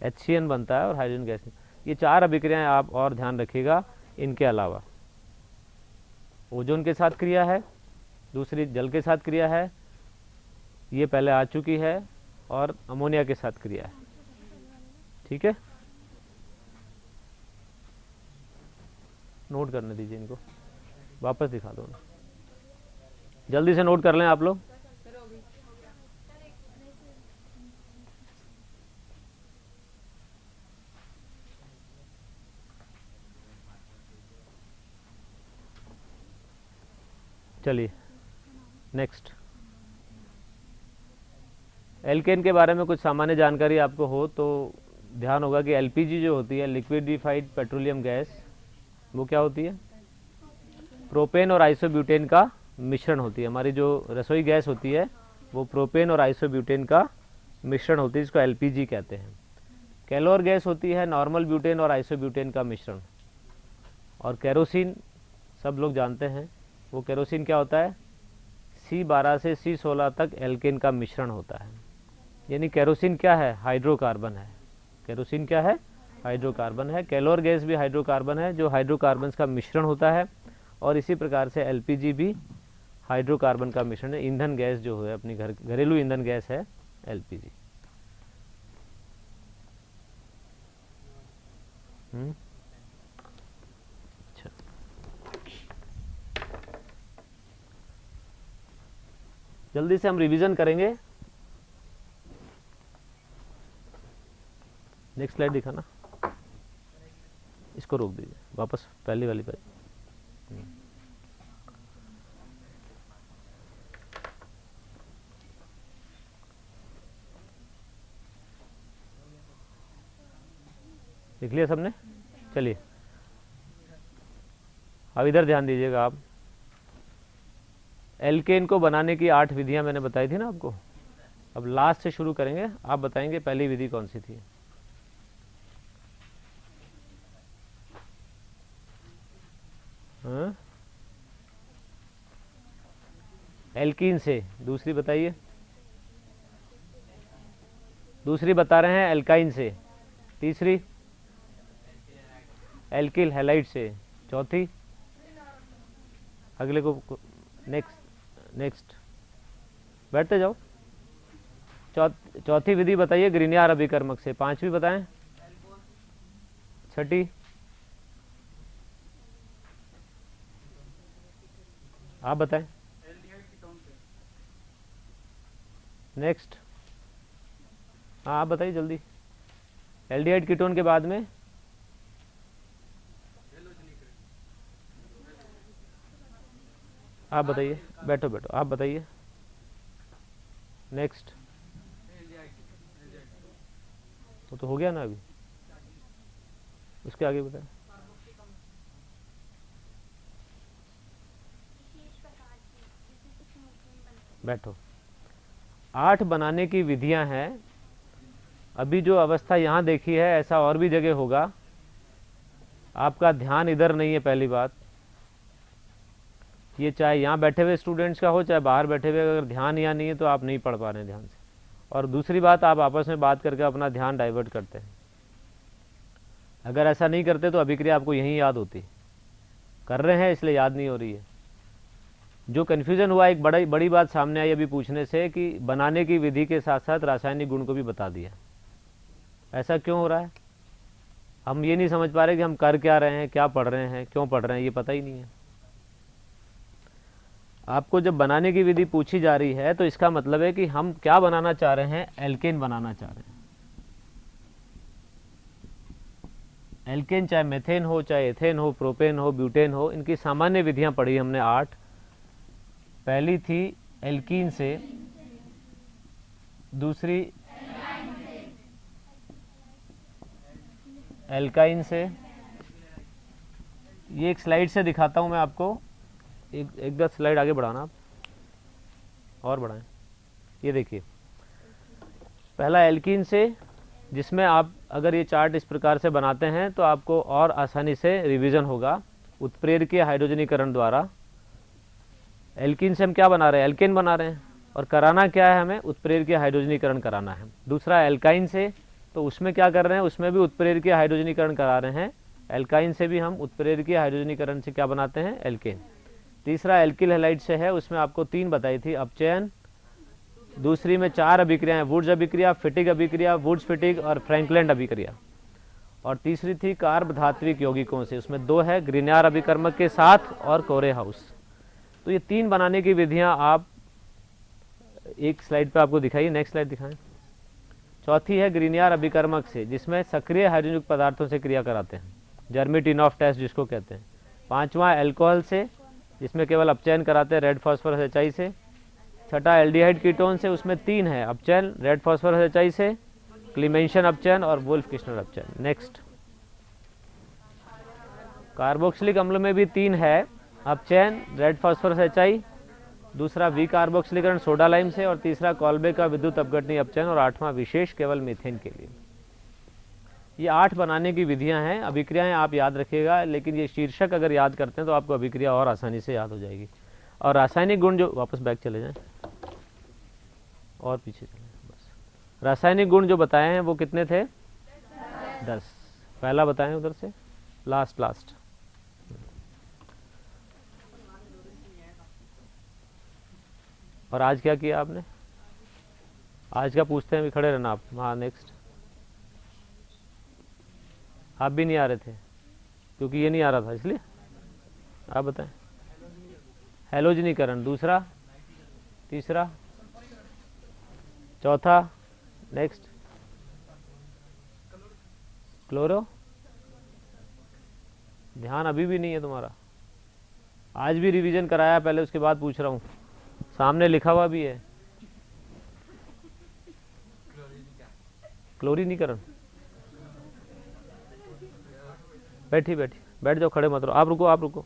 HCN बनता है और हाइड्रोजन गैस। ये 4 अभिक्रियाएं आप और ध्यान रखिएगा। इनके अलावा ओजोन के साथ क्रिया है, दूसरी जल के साथ क्रिया है, ये पहले आ चुकी है, और अमोनिया के साथ क्रिया है। ठीक है, नोट करने दीजिए इनको, वापस दिखा दो, जल्दी से नोट कर लें आप लोग। चलिए नेक्स्ट। एल्केन के बारे में कुछ सामान्य जानकारी आपको हो तो ध्यान होगा कि LPG जो होती है, लिक्विडिफाइड पेट्रोलियम गैस, वो क्या होती है? प्रोपेन और आइसोब्यूटेन का मिश्रण होती है। हमारी जो रसोई गैस होती है वो प्रोपेन और आइसोब्यूटेन का मिश्रण होती है, जिसको LPG कहते हैं। कैलोर गैस होती है नॉर्मल ब्यूटेन और आइसोब्यूटेन का मिश्रण। और केरोसिन सब लोग जानते हैं, वो केरोसिन क्या होता है? C12 से C16 तक एल्केन का मिश्रण होता है। यानी केरोसिन क्या है? हाइड्रोकार्बन है। केरोसिन क्या है? हाइड्रोकार्बन है। कैलोर गैस भी हाइड्रोकार्बन है, जो हाइड्रोकार्बन्स का मिश्रण होता है, और इसी प्रकार से एलपीजी भी हाइड्रोकार्बन का मिश्रण है। ईंधन गैस जो है अपनी घरेलू ईंधन गैस है एलपीजी। अच्छा, जल्दी से हम रिवीजन करेंगे। नेक्स्ट स्लाइड दिखाना, इसको रोक दीजिए, वापस पहली वाली पर। लिख लिया सबने? चलिए अब इधर ध्यान दीजिएगा आप। एल्केन को बनाने की 8 विधियां मैंने बताई थी ना आपको। अब लास्ट से शुरू करेंगे, आप बताएंगे पहली विधि कौन सी थी। हाँ? एल्कीन से। दूसरी बताइए। दूसरी बता रहे हैं एल्काइन से। तीसरी एल्किल हैलाइड से। चौथी अगले को नेक्स्ट बैठते जाओ। चौथी विधि बताइए ग्रीनियर अभिकर्मक से। पांचवी बताएं। छठी आप बताएं। नेक्स्ट हाँ आप बताइए जल्दी। एल्डिहाइड कीटोन के बाद में आप बताइए। बैठो बैठो आप बताइए। नेक्स्ट वो तो हो गया ना अभी, उसके आगे बताएं। बैठो। 8 बनाने की विधियां हैं। अभी जो अवस्था यहाँ देखी है ऐसा और भी जगह होगा। आपका ध्यान इधर नहीं है। पहली बात ये चाहे यहाँ बैठे हुए स्टूडेंट्स का हो चाहे बाहर बैठे हुए, अगर ध्यान यहाँ नहीं है तो आप नहीं पढ़ पा रहे हैं ध्यान से। और दूसरी बात, आप आपस में बात करके अपना ध्यान डाइवर्ट करते हैं। अगर ऐसा नहीं करते तो अभिक्रिया आपको यहीं याद होती। कर रहे हैं इसलिए याद नहीं हो रही है। जो कन्फ्यूजन हुआ, एक बड़ी बात सामने आई अभी पूछने से कि बनाने की विधि के साथ साथ रासायनिक गुण को भी बता दिया। ऐसा क्यों हो रहा है? हम ये नहीं समझ पा रहे कि हम कर क्या रहे हैं, क्या पढ़ रहे हैं, क्यों पढ़ रहे हैं, ये पता ही नहीं है। आपको जब बनाने की विधि पूछी जा रही है तो इसका मतलब है कि हम क्या बनाना चाह रहे हैं, एल्केन बनाना चाह रहे हैं। एल्केन चाहे मेथेन हो, चाहे एथेन हो, प्रोपेन हो, ब्यूटेन हो, इनकी सामान्य विधियां पढ़ी हमने 8। पहली थी एल्कीन से, दूसरी एल्काइन से। ये एक स्लाइड से दिखाता हूं मैं आपको। एक 10 स्लाइड आगे बढ़ाना आप, और बढ़ाएं। ये देखिए पहला एल्कीन से, जिसमें आप अगर ये चार्ट इस प्रकार से बनाते हैं तो आपको और आसानी से रिवीजन होगा। उत्प्रेरकीय हाइड्रोजनीकरण द्वारा एल्कीन से हम क्या बना रहे हैं, एल्केन बना रहे हैं। और कराना क्या है, हमें उत्प्रेरकीय हाइड्रोजनीकरण कराना है। दूसरा एल्काइन से, तो उसमें क्या कर रहे हैं, उसमें भी उत्प्रेरकीय हाइड्रोजनीकरण करा रहे हैं। एल्काइन से भी हम उत्प्रेरकीय हाइड्रोजनीकरण से क्या बनाते हैं, एल्केन। तीसरा एल्किल हैलाइड से है, उसमें आपको 3 बताई थी, अपचयन। दूसरी में 4 अभिक्रियाएं, वुड्स अभिक्रिया, फिटिग अभिक्रिया, वुड्स फिटिग और फ्रैंकलैंड अभिक्रिया। और तीसरी थी कार्ब धात्विक यौगिकों से, उसमें 2 है, ग्रीनियर अभिकर्मक के साथ और कोरे हाउस। तो ये 3 बनाने की विधियां आप एक स्लाइड पे आपको दिखाई। नेक्स्ट स्लाइड दिखाएं। चौथी है ग्रीनियर अभिकर्मक से, जिसमें सक्रिय हाइड्रोजनिक पदार्थों से क्रिया कराते हैं, जर्मीटिनॉफ टेस्ट जिसको कहते हैं। पांचवा अल्कोहल से, जिसमें केवल अपचयन कराते हैं, रेड फास्फोरस HI से। छठा एल्डिहाइड कीटोन से, उसमें 3 है, अपचयन, रेड फास्फोरस HI से, क्लीमेंशन अपचयन और वुल्फ किस्नर अपचयन। नेक्स्ट कार्बोक्सिलिक अम्ल में भी 3 है, अपचयन, रेड फास्फोरस HI, दूसरा वी कार्बोक्सिलीकरण सोडा लाइम से, और तीसरा कॉल्बे का विद्युत अपघटनीय अपचयन, और 8वां विशेष केवल मीथेन के लिए। ये 8 बनाने की विधियां हैं। अभिक्रियाएं आप याद रखिएगा, लेकिन ये शीर्षक अगर याद करते हैं तो आपको अभिक्रिया और आसानी से याद हो जाएगी। और रासायनिक गुण जो, वापस बैक चले जाएं और पीछे चले, बस। रासायनिक गुण जो बताए हैं वो कितने थे, 10। पहला बताएं उधर से, लास्ट लास्ट। और आज क्या किया आपने? आज का पूछते हैं, अभी खड़े रहना आप। हाँ नेक्स्ट। आप भी नहीं आ रहे थे क्योंकि ये नहीं आ रहा था इसलिए। आप बताएं। हैलोजनीकरण, दूसरा, तीसरा, चौथा, नेक्स्ट। क्लोरो, ध्यान अभी भी नहीं है तुम्हारा। आज भी रिवीजन कराया पहले, उसके बाद पूछ रहा हूँ, सामने लिखा हुआ भी है। क्लोरीनीकरण, बैठी बैठी बैठ जाओ, खड़े मत रहो। आप रुको, आप रुको।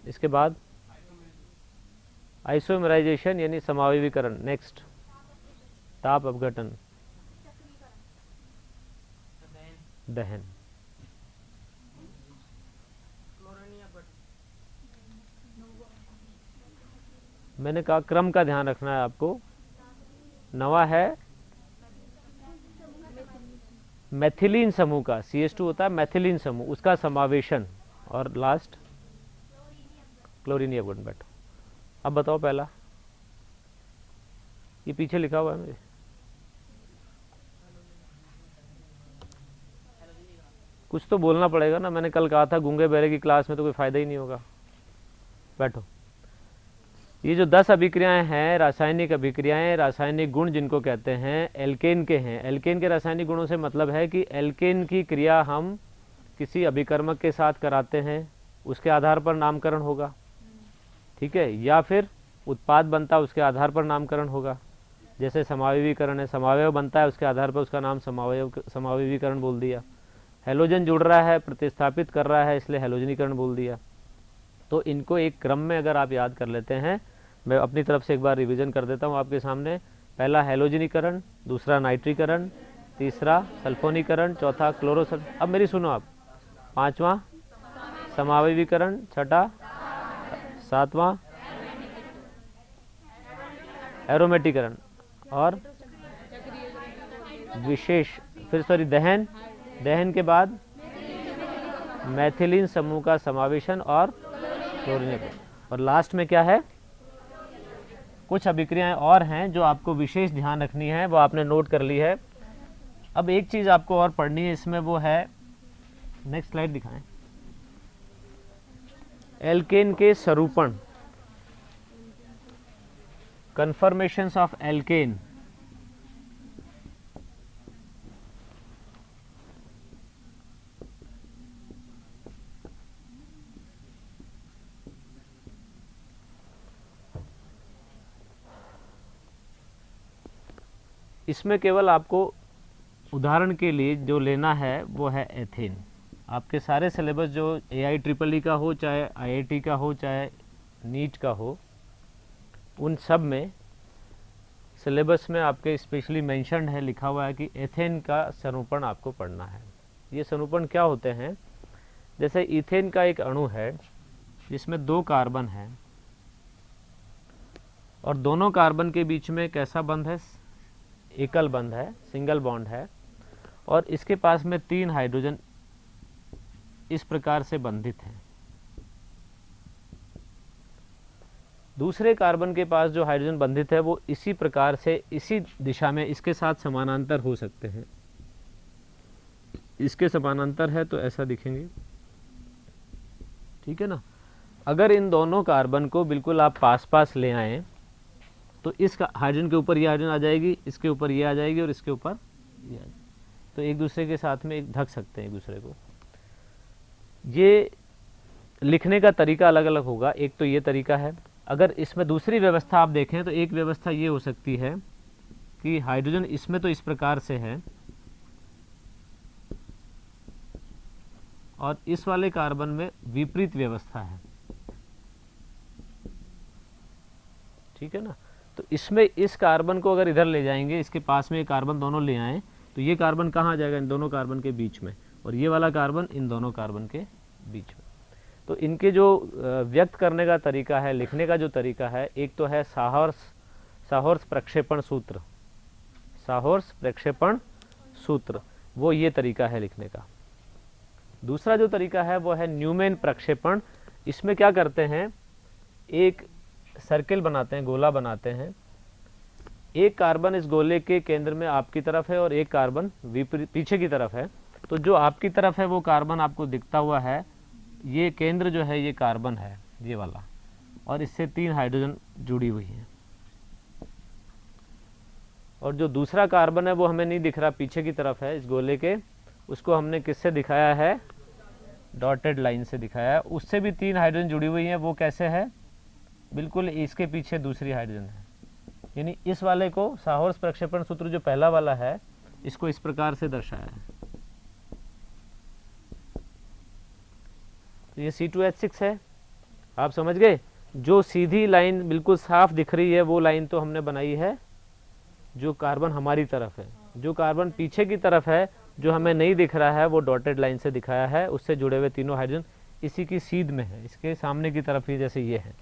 इसके बाद आइसोमराइजेशन यानी समावयवीकरण। नेक्स्ट, ताप अपघटन, दहन। मैंने कहा क्रम का ध्यान रखना है आपको। नवा है मेथिलीन समूह का, CH2 होता है मेथिलीन समूह, उसका समावेशन। और लास्ट क्लोरीन अपघटन। बैठो, अब बताओ पहला, ये पीछे लिखा हुआ है मेरे। कुछ तो बोलना पड़ेगा ना, मैंने कल कहा था गूंगे बहरे की क्लास में तो कोई फायदा ही नहीं होगा। बैठो। ये जो 10 अभिक्रियाएं हैं, रासायनिक अभिक्रियाएं, रासायनिक गुण जिनको कहते हैं, एल्केन के हैं। एल्केन के रासायनिक गुणों से मतलब है कि एल्केन की क्रिया हम किसी अभिकर्मक के साथ कराते हैं, उसके आधार पर नामकरण होगा, ठीक है, या फिर उत्पाद बनता है उसके आधार पर नामकरण होगा। जैसे समावयवीकरण है, समावयव बनता है उसके आधार पर उसका नाम समावयवीकरण बोल दिया। हैलोजन जुड़ रहा है, प्रतिस्थापित कर रहा है, इसलिए हैलोजनीकरण बोल दिया। तो इनको एक क्रम में अगर आप याद कर लेते हैं, मैं अपनी तरफ से एक बार रिवीजन कर देता हूँ आपके सामने। पहला हैलोजनीकरण, दूसरा नाइट्रीकरण, तीसरा सल्फोनीकरण, चौथा क्लोरोसल। अब मेरी सुनो आप। पांचवा समावयवीकरण, छठा, सातवां एरोमेटिकरण, और विशेष फिर सॉरी दहन। दहन के बाद मैथिलीन समूह का समावेशन और क्लोरीन। और लास्ट में क्या है? कुछ अभिक्रियाएं और हैं जो आपको विशेष ध्यान रखनी है, वो आपने नोट कर ली है। अब एक चीज आपको और पढ़नी है इसमें, वो है, नेक्स्ट स्लाइड दिखाएं, एल्केन के स्वरूपण, कन्फर्मेशंस ऑफ एल्केन। इसमें केवल आपको उदाहरण के लिए जो लेना है वो है एथेन। आपके सारे सिलेबस जो AIEEE का हो, चाहे IIT का हो, चाहे नीट का हो, उन सब में सिलेबस में आपके स्पेशली मेंशन है, लिखा हुआ है कि एथेन का स्वरूपण आपको पढ़ना है। ये स्वरूपण क्या होते हैं? जैसे इथेन का एक अणु है जिसमें 2 कार्बन है और दोनों कार्बन के बीच में कैसा बंध है? एकल बंध है, सिंगल बॉन्ड है, और इसके पास में 3 हाइड्रोजन इस प्रकार से बंधित हैं। दूसरे कार्बन के पास जो हाइड्रोजन बंधित है वो इसी प्रकार से, इसी दिशा में इसके साथ समानांतर हो सकते हैं। इसके समानांतर है तो ऐसा दिखेंगे, ठीक है ना। अगर इन दोनों कार्बन को बिल्कुल आप पास पास ले आएं तो इस हाइड्रोजन के ऊपर ये हाइड्रोजन आ जाएगी, इसके ऊपर ये आ जाएगी और इसके ऊपर ये आ जाएगी, तो एक दूसरे के साथ में ढक सकते हैं एक दूसरे को। ये लिखने का तरीका अलग अलग होगा। एक तो ये तरीका है। अगर इसमें दूसरी व्यवस्था आप देखें तो एक व्यवस्था ये हो सकती है कि हाइड्रोजन इसमें तो इस प्रकार से है और इस वाले कार्बन में विपरीत व्यवस्था है, ठीक है ना। तो इसमें इस कार्बन को अगर इधर ले जाएंगे, इसके पास में ये कार्बन दोनों ले आए, तो ये कार्बन कहाँ आ जाएगा? इन दोनों कार्बन के बीच में, और ये वाला कार्बन इन दोनों कार्बन के बीच में। तो इनके जो व्यक्त करने का तरीका है, लिखने का जो तरीका है, एक तो है साहोर्स प्रक्षेपण सूत्र। साहोर्स प्रक्षेपण सूत्र, वो ये तरीका है लिखने का। दूसरा जो तरीका है वो है न्यूमैन प्रक्षेपण। इसमें क्या करते हैं, एक सर्किल बनाते हैं, गोला बनाते हैं, एक कार्बन इस गोले के केंद्र में आपकी तरफ है और एक कार्बन पीछे की तरफ है। तो जो आपकी तरफ है वो कार्बन आपको दिखता हुआ है, ये केंद्र जो है ये कार्बन है, ये वाला, और इससे 3 हाइड्रोजन जुड़ी हुई है। और जो दूसरा कार्बन है वो हमें नहीं दिख रहा, पीछे की तरफ है इस गोले के, उसको हमने किससे दिखाया है, डॉटेड लाइन से दिखाया है। उससे भी 3 हाइड्रोजन जुड़ी हुई हैं। वो कैसे है, बिल्कुल इसके पीछे दूसरी हाइड्रोजन है। यानी इस वाले को साहोर्स प्रक्षेपण सूत्र जो पहला वाला है, इसको इस प्रकार से दर्शाया है। तो ये C2H6 है, आप समझ गए। जो सीधी लाइन बिल्कुल साफ दिख रही है वो लाइन तो हमने बनाई है जो कार्बन हमारी तरफ है। जो कार्बन पीछे की तरफ है, जो हमें नहीं दिख रहा है, वो डॉटेड लाइन से दिखाया है। उससे जुड़े हुए तीनों हाइड्रोजन इसी की सीध में है, इसके सामने की तरफ ही, जैसे ये है।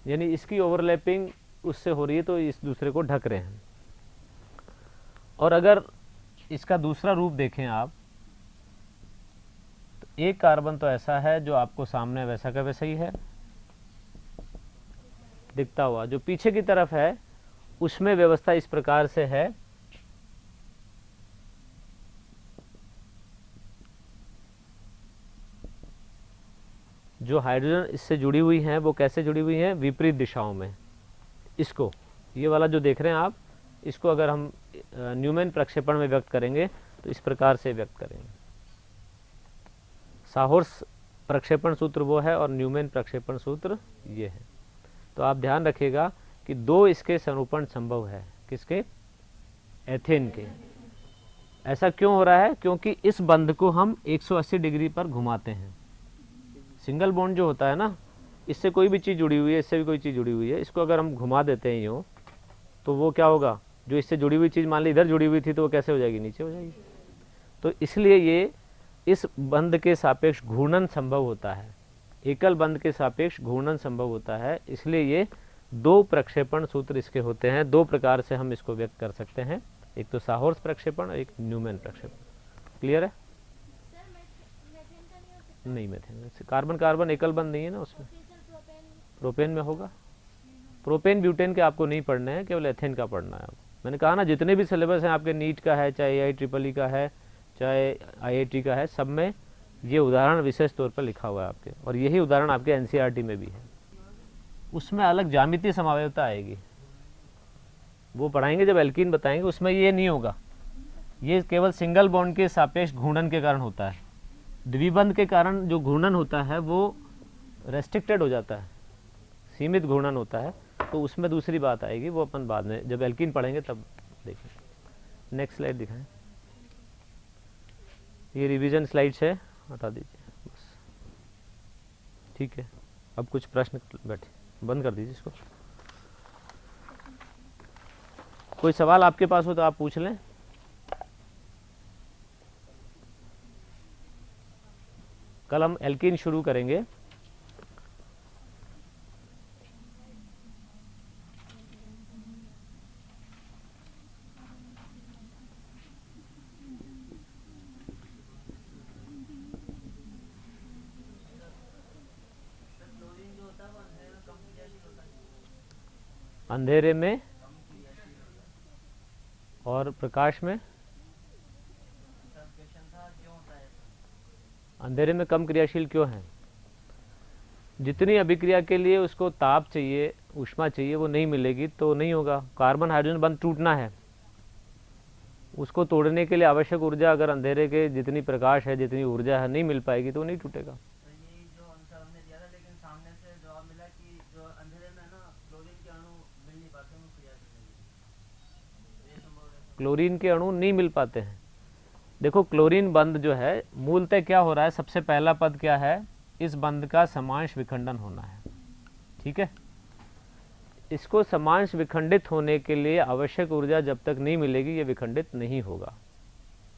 यानी इसकी ओवरलैपिंग उससे हो रही है, तो इस दूसरे को ढक रहे हैं। और अगर इसका दूसरा रूप देखें आप, तो एक कार्बन तो ऐसा है जो आपको सामने वैसा का वैसा ही है दिखता हुआ। जो पीछे की तरफ है उसमें व्यवस्था इस प्रकार से है, जो हाइड्रोजन इससे जुड़ी हुई हैं वो कैसे जुड़ी हुई हैं, विपरीत दिशाओं में। इसको, ये वाला जो देख रहे हैं आप, इसको अगर हम न्यूमैन प्रक्षेपण में व्यक्त करेंगे तो इस प्रकार से व्यक्त करेंगे। साहोर्स प्रक्षेपण सूत्र वो है और न्यूमैन प्रक्षेपण सूत्र ये है। तो आप ध्यान रखिएगा कि 2 इसके संरूपण संभव है। किसके, एथेन के। ऐसा क्यों हो रहा है, क्योंकि इस बंध को हम 180 डिग्री पर घुमाते हैं। सिंगल बॉन्ड जो होता है ना, इससे कोई भी चीज़ जुड़ी हुई है, इससे भी कोई चीज़ जुड़ी हुई है, इसको अगर हम घुमा देते हैं यूँ, तो वो क्या होगा, जो इससे जुड़ी हुई चीज़ मान ली इधर जुड़ी हुई थी तो वो कैसे हो जाएगी, नीचे हो जाएगी। तो इसलिए ये इस बंध के सापेक्ष घूर्णन संभव होता है, एकल बंध के सापेक्ष घूर्णन संभव होता है। इसलिए ये 2 प्रक्षेपण सूत्र इसके होते हैं। 2 प्रकार से हम इसको व्यक्त कर सकते हैं, एक तो साहोर्स प्रक्षेपण और एक न्यूमैन प्रक्षेपण। क्लियर है? नहीं, मेथेन कार्बन कार्बन एकल बंध नहीं है ना उसमें। प्रोपेन में होगा। प्रोपेन ब्यूटेन के आपको नहीं पढ़ने हैं, केवल एथेन का पढ़ना है। मैंने कहा ना, जितने भी सिलेबस हैं आपके, नीट का है, चाहे IIEEE का है, चाहे IIT का है, सब में ये उदाहरण विशेष तौर पर लिखा हुआ है आपके। और यही उदाहरण आपके NCERT में भी है। उसमें अलग ज्यामितीय समवायता आएगी, वो पढ़ाएंगे जब एल्कीन बताएंगे। उसमें ये नहीं होगा, ये केवल सिंगल बॉन्ड के सापेक्ष घूर्णन के कारण होता है। द्विबंध के कारण जो घूर्णन होता है वो रेस्ट्रिक्टेड हो जाता है, सीमित घूर्णन होता है। तो उसमें दूसरी बात आएगी, वो अपन बाद में जब एल्कीन पढ़ेंगे तब देखेंगे। नेक्स्ट स्लाइड दिखाएं। ये रिवीजन स्लाइड्स है, हटा दीजिए बस, ठीक है। अब कुछ प्रश्न बैठे, बंद कर दीजिए इसको। कोई सवाल आपके पास हो तो आप पूछ लें। कल हम एल्कीन शुरू करेंगे। अंधेरे में और प्रकाश में, अंधेरे में कम क्रियाशील क्यों है? जितनी अभिक्रिया के लिए उसको ताप चाहिए, ऊष्मा चाहिए, वो नहीं मिलेगी तो नहीं होगा। कार्बन हाइड्रोजन बंध टूटना है, उसको तोड़ने के लिए आवश्यक ऊर्जा अगर अंधेरे के जितनी प्रकाश है, जितनी ऊर्जा है, नहीं मिल पाएगी तो वो नहीं टूटेगा। क्लोरीन के अणु नहीं मिल पाते हैं। देखो, क्लोरीन बंध जो है, मूलतः क्या हो रहा है, सबसे पहला पद क्या है, इस बंध का समांश विखंडन होना है। ठीक है, इसको समांश विखंडित होने के लिए आवश्यक ऊर्जा जब तक नहीं मिलेगी ये विखंडित नहीं होगा,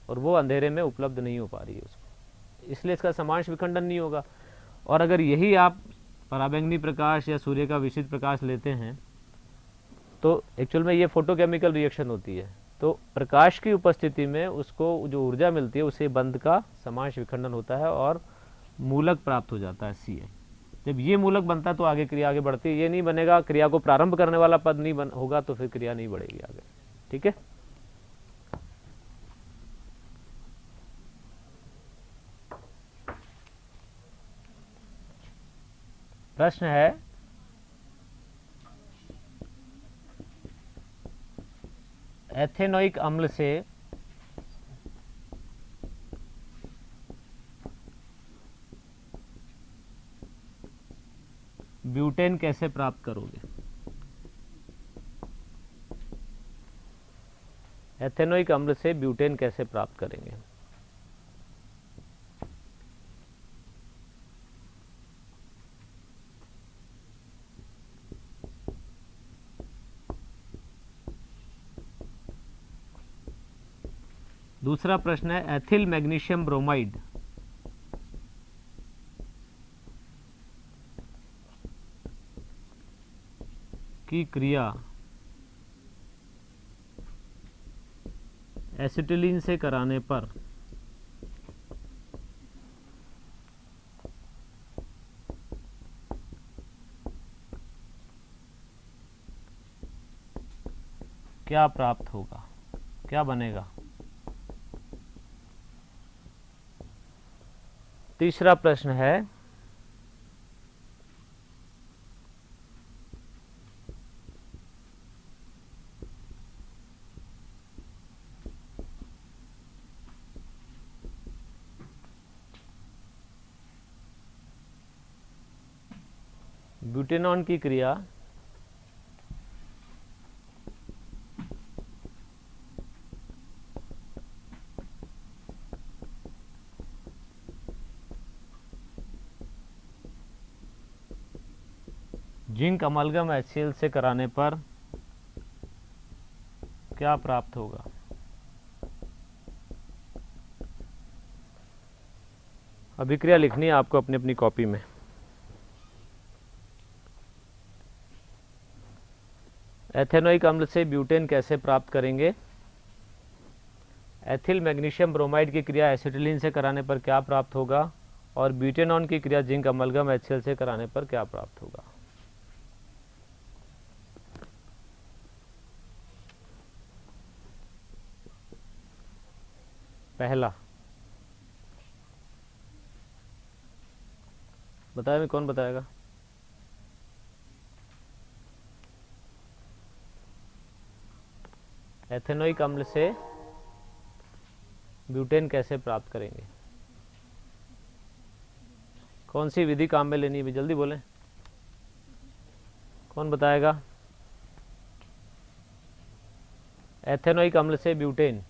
और वो अंधेरे में उपलब्ध नहीं हो पा रही है उसको, इसलिए इसका समांश विखंडन नहीं होगा। और अगर यही आप पराबैंगनी प्रकाश या सूर्य का विशिष्ट प्रकाश लेते हैं तो एक्चुअल में ये फोटोकेमिकल रिएक्शन होती है। तो प्रकाश की उपस्थिति में उसको जो ऊर्जा मिलती है उसे बंध का समांश विखंडन होता है और मूलक प्राप्त हो जाता है Ci। जब ये मूलक बनता है तो आगे क्रिया आगे बढ़ती है। ये नहीं बनेगा, क्रिया को प्रारंभ करने वाला पद नहीं होगा तो फिर क्रिया नहीं बढ़ेगी आगे। ठीक है, प्रश्न है एथेनोइक अम्ल से ब्यूटेन कैसे प्राप्त करोगे। एथेनोइक अम्ल से ब्यूटेन कैसे प्राप्त करेंगे। दूसरा प्रश्न है एथिल मैग्नीशियम ब्रोमाइड की क्रिया एसिटिलीन से कराने पर क्या प्राप्त होगा, क्या बनेगा। तीसरा प्रश्न है ब्यूटेनॉन की क्रिया जिंक अमलगम HCl से कराने पर क्या प्राप्त होगा। अभिक्रिया लिखनी है आपको अपनी अपनी कॉपी में। एथेनोइक अम्ल से ब्यूटेन कैसे प्राप्त करेंगे। एथिल मैग्नीशियम ब्रोमाइड की क्रिया एसिटिलीन से कराने पर क्या प्राप्त होगा, और ब्यूटेनॉन की क्रिया जिंक अमलगम HCl से कराने पर क्या प्राप्त होगा। पहला बताया, मैं कौन बताएगा। एथेनोइक अम्ल से ब्यूटेन कैसे प्राप्त करेंगे, कौन सी विधि काम में लेनी है, जल्दी बोलें, कौन बताएगा। एथेनोइक अम्ल से ब्यूटेन,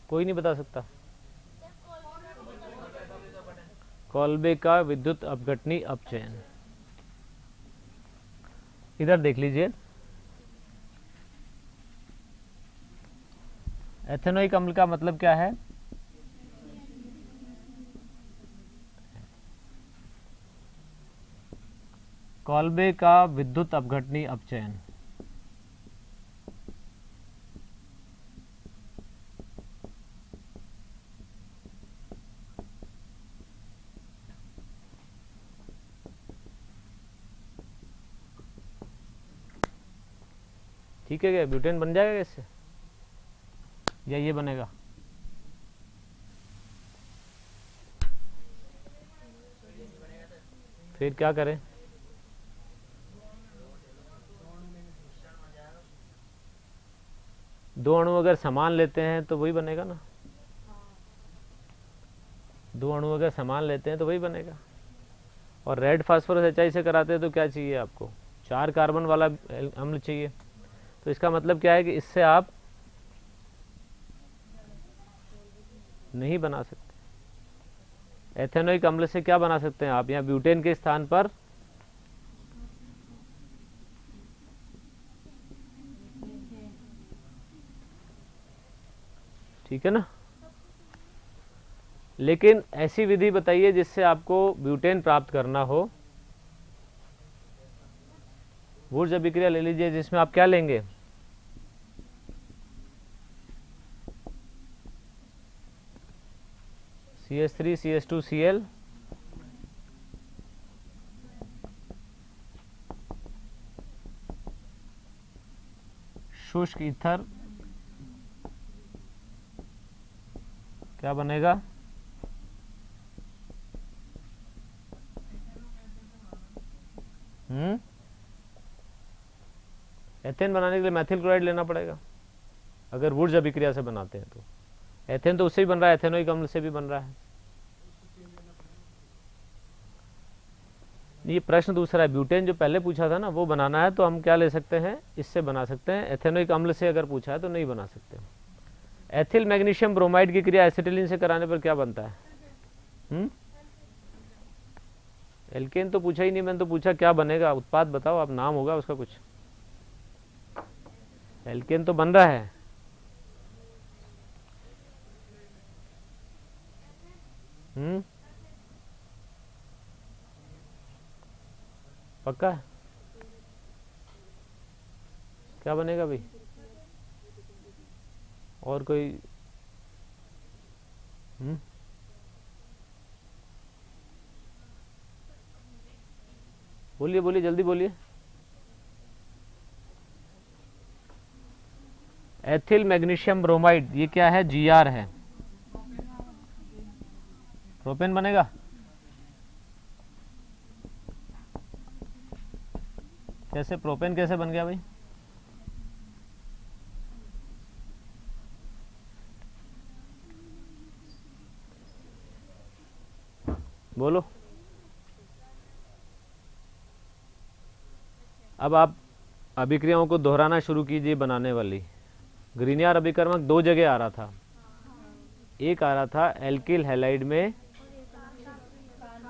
कोई नहीं बता सकता। कॉल्बे का विद्युत अपघटनी अपचयन। इधर देख लीजिए, एथेनोइक अम्ल का मतलब क्या है। कॉल्बे का विद्युत अपघटनी अपचयन। ठीक है, क्या ब्यूटेन बन जाएगा इससे, या ये बनेगा। फिर क्या करें, दो अणु अगर समान लेते हैं तो वही बनेगा ना, दो अणु अगर समान लेते हैं तो वही बनेगा। और रेड फास्फोरस HI से कराते हैं तो क्या चाहिए आपको, 4 कार्बन वाला अम्ल चाहिए। तो इसका मतलब क्या है कि इससे आप नहीं बना सकते। एथेनोइक अम्ल से क्या बना सकते हैं आप, यहाँ ब्यूटेन के स्थान पर ठीक है ना। लेकिन ऐसी विधि बताइए जिससे आपको ब्यूटेन प्राप्त करना हो। वुड्स अभिक्रिया ले लीजिए जिसमें आप क्या लेंगे, CH3 CH2 Cl, शुष्क ईथर क्या बनेगा, एथेन बनाने के लिए मैथिल क्लोराइड लेना पड़ेगा अगर वुड्स अभिक्रिया से बनाते हैं तो। एथेन तो उससे ही बन रहा है, एथेनोइक अम्ल से भी बन रहा है। ये प्रश्न दूसरा है, ब्यूटेन जो पहले पूछा था ना वो बनाना है तो हम क्या ले सकते हैं, इससे बना सकते हैं। एथेनोइक अम्ल से अगर पूछा है तो नहीं बना सकते। एथिल मैग्नीशियम ब्रोमाइड की क्रिया एसिटिलीन से कराने पर क्या बनता है? एल्केन तो पूछा ही नहीं, मैंने तो पूछा क्या बनेगा, उत्पाद बताओ आप, नाम होगा उसका कुछ। एल्केन तो बन रहा है। पक्का क्या बनेगा भाई, और कोई? बोलिए बोलिए जल्दी बोलिए। एथिल मैग्नीशियम ब्रोमाइड ये क्या है, Gr है। प्रोपेन बनेगा। कैसे प्रोपेन कैसे बन गया भाई? बोलो। अब आप अभिक्रियाओं को दोहराना शुरू कीजिए बनाने वाली। ग्रीनियर अभिकर्मक दो जगह आ रहा था, एक आ रहा था एल्किल हैलाइड में,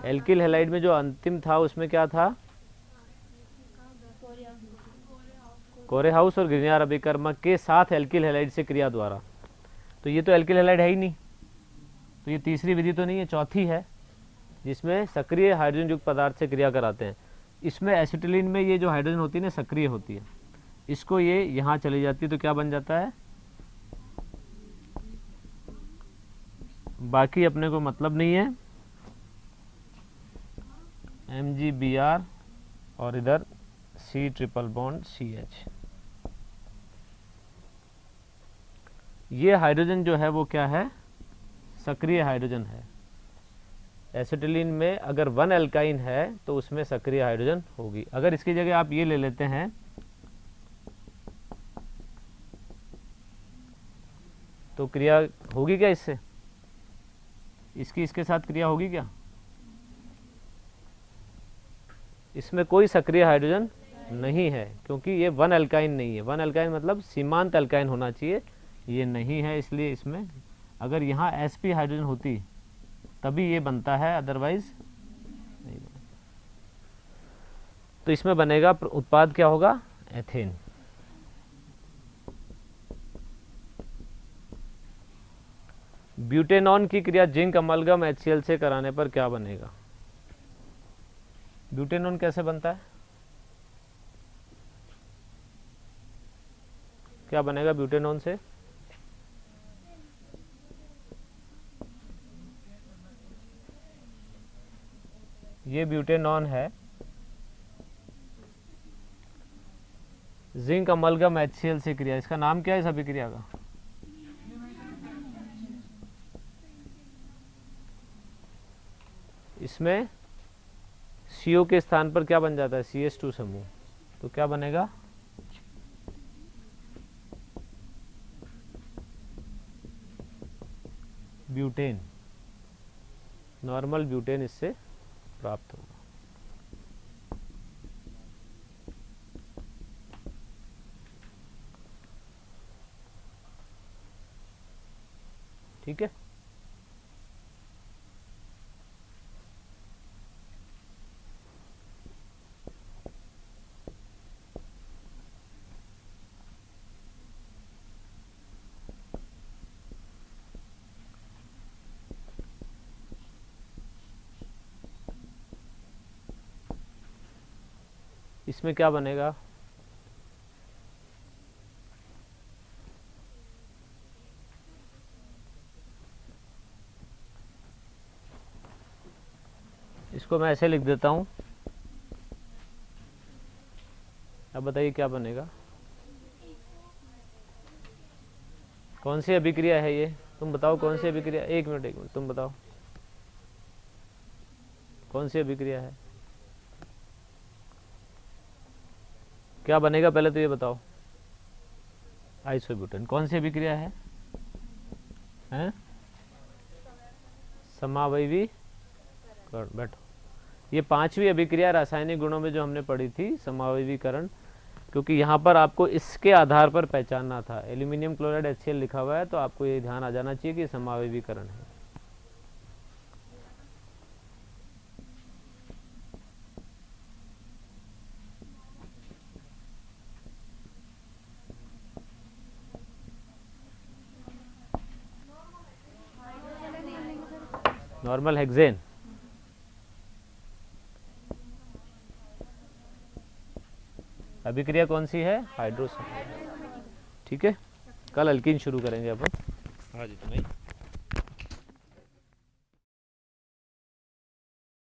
एल्किल हैलाइड में जो अंतिम था उसमें क्या था, कोरेहाउस और ग्रीनियर अभिकर्मक के साथ एल्किल हैलाइड से क्रिया द्वारा। तो ये तो एल्किल हैलाइड है ही नहीं, तो ये तीसरी विधि तो नहीं है, चौथी है जिसमें सक्रिय हाइड्रोजन युक्त पदार्थ से क्रिया कराते हैं। इसमें एसिटिलीन में ये जो हाइड्रोजन होती है ना सक्रिय होती है, इसको ये यहाँ चली जाती है तो क्या बन जाता है, बाकी अपने को मतलब नहीं है, MgBr और इधर C ट्रिपल बॉन्ड CH। ये हाइड्रोजन जो है वो क्या है, सक्रिय हाइड्रोजन है। एसिटिलीन में अगर 1 एल्काइन है तो उसमें सक्रिय हाइड्रोजन होगी। अगर इसकी जगह आप ये ले लेते हैं तो क्रिया होगी क्या इससे, इसकी इसके साथ क्रिया होगी क्या? इसमें कोई सक्रिय हाइड्रोजन नहीं है क्योंकि ये 1 एल्काइन नहीं है। 1 एल्काइन मतलब सीमांत एल्काइन होना चाहिए, ये नहीं है, इसलिए इसमें अगर यहाँ sp हाइड्रोजन होती तभी ये बनता है, अदरवाइज नहीं बनता। तो इसमें बनेगा उत्पाद क्या होगा, एथेन। ब्यूटेनॉन की क्रिया जिंक अमलगम HCl से कराने पर क्या बनेगा? ब्यूटेनॉन कैसे बनता है, क्या बनेगा ब्यूटेनॉन से? ये ब्यूटेनॉन है, जिंक अमलगम HCl से क्रिया, इसका नाम क्या है इस अभिक्रिया का? इसमें CO के स्थान पर क्या बन जाता है, CH2 समूह, तो क्या बनेगा, ब्यूटेन। नॉर्मल ब्यूटेन इससे प्राप्त होगा। ठीक है, इसमें क्या बनेगा, इसको मैं ऐसे लिख देता हूँ। अब बताइए क्या बनेगा, कौन सी अभिक्रिया है ये, तुम बताओ कौन सी अभिक्रिया। एक मिनट तुम बताओ कौन सी अभिक्रिया है, क्या बनेगा पहले तो ये बताओ। आइसोब्यूटेन कौन सी अभिक्रिया है, हैं? समावयवी बैठो। ये 5वीं अभिक्रिया रासायनिक गुणों में जो हमने पढ़ी थी, समावयवीकरण, क्योंकि यहाँ पर आपको इसके आधार पर पहचानना था। एल्यूमिनियम क्लोराइड HCl लिखा हुआ है तो आपको ये ध्यान आ जाना चाहिए कि समावयवीकरण है। नॉर्मल हेक्सेन, अभिक्रिया कौन सी है, हाइड्रोसन। ठीक है, कल अल्कीन शुरू करेंगे अपन। हाँ जी, तो नहीं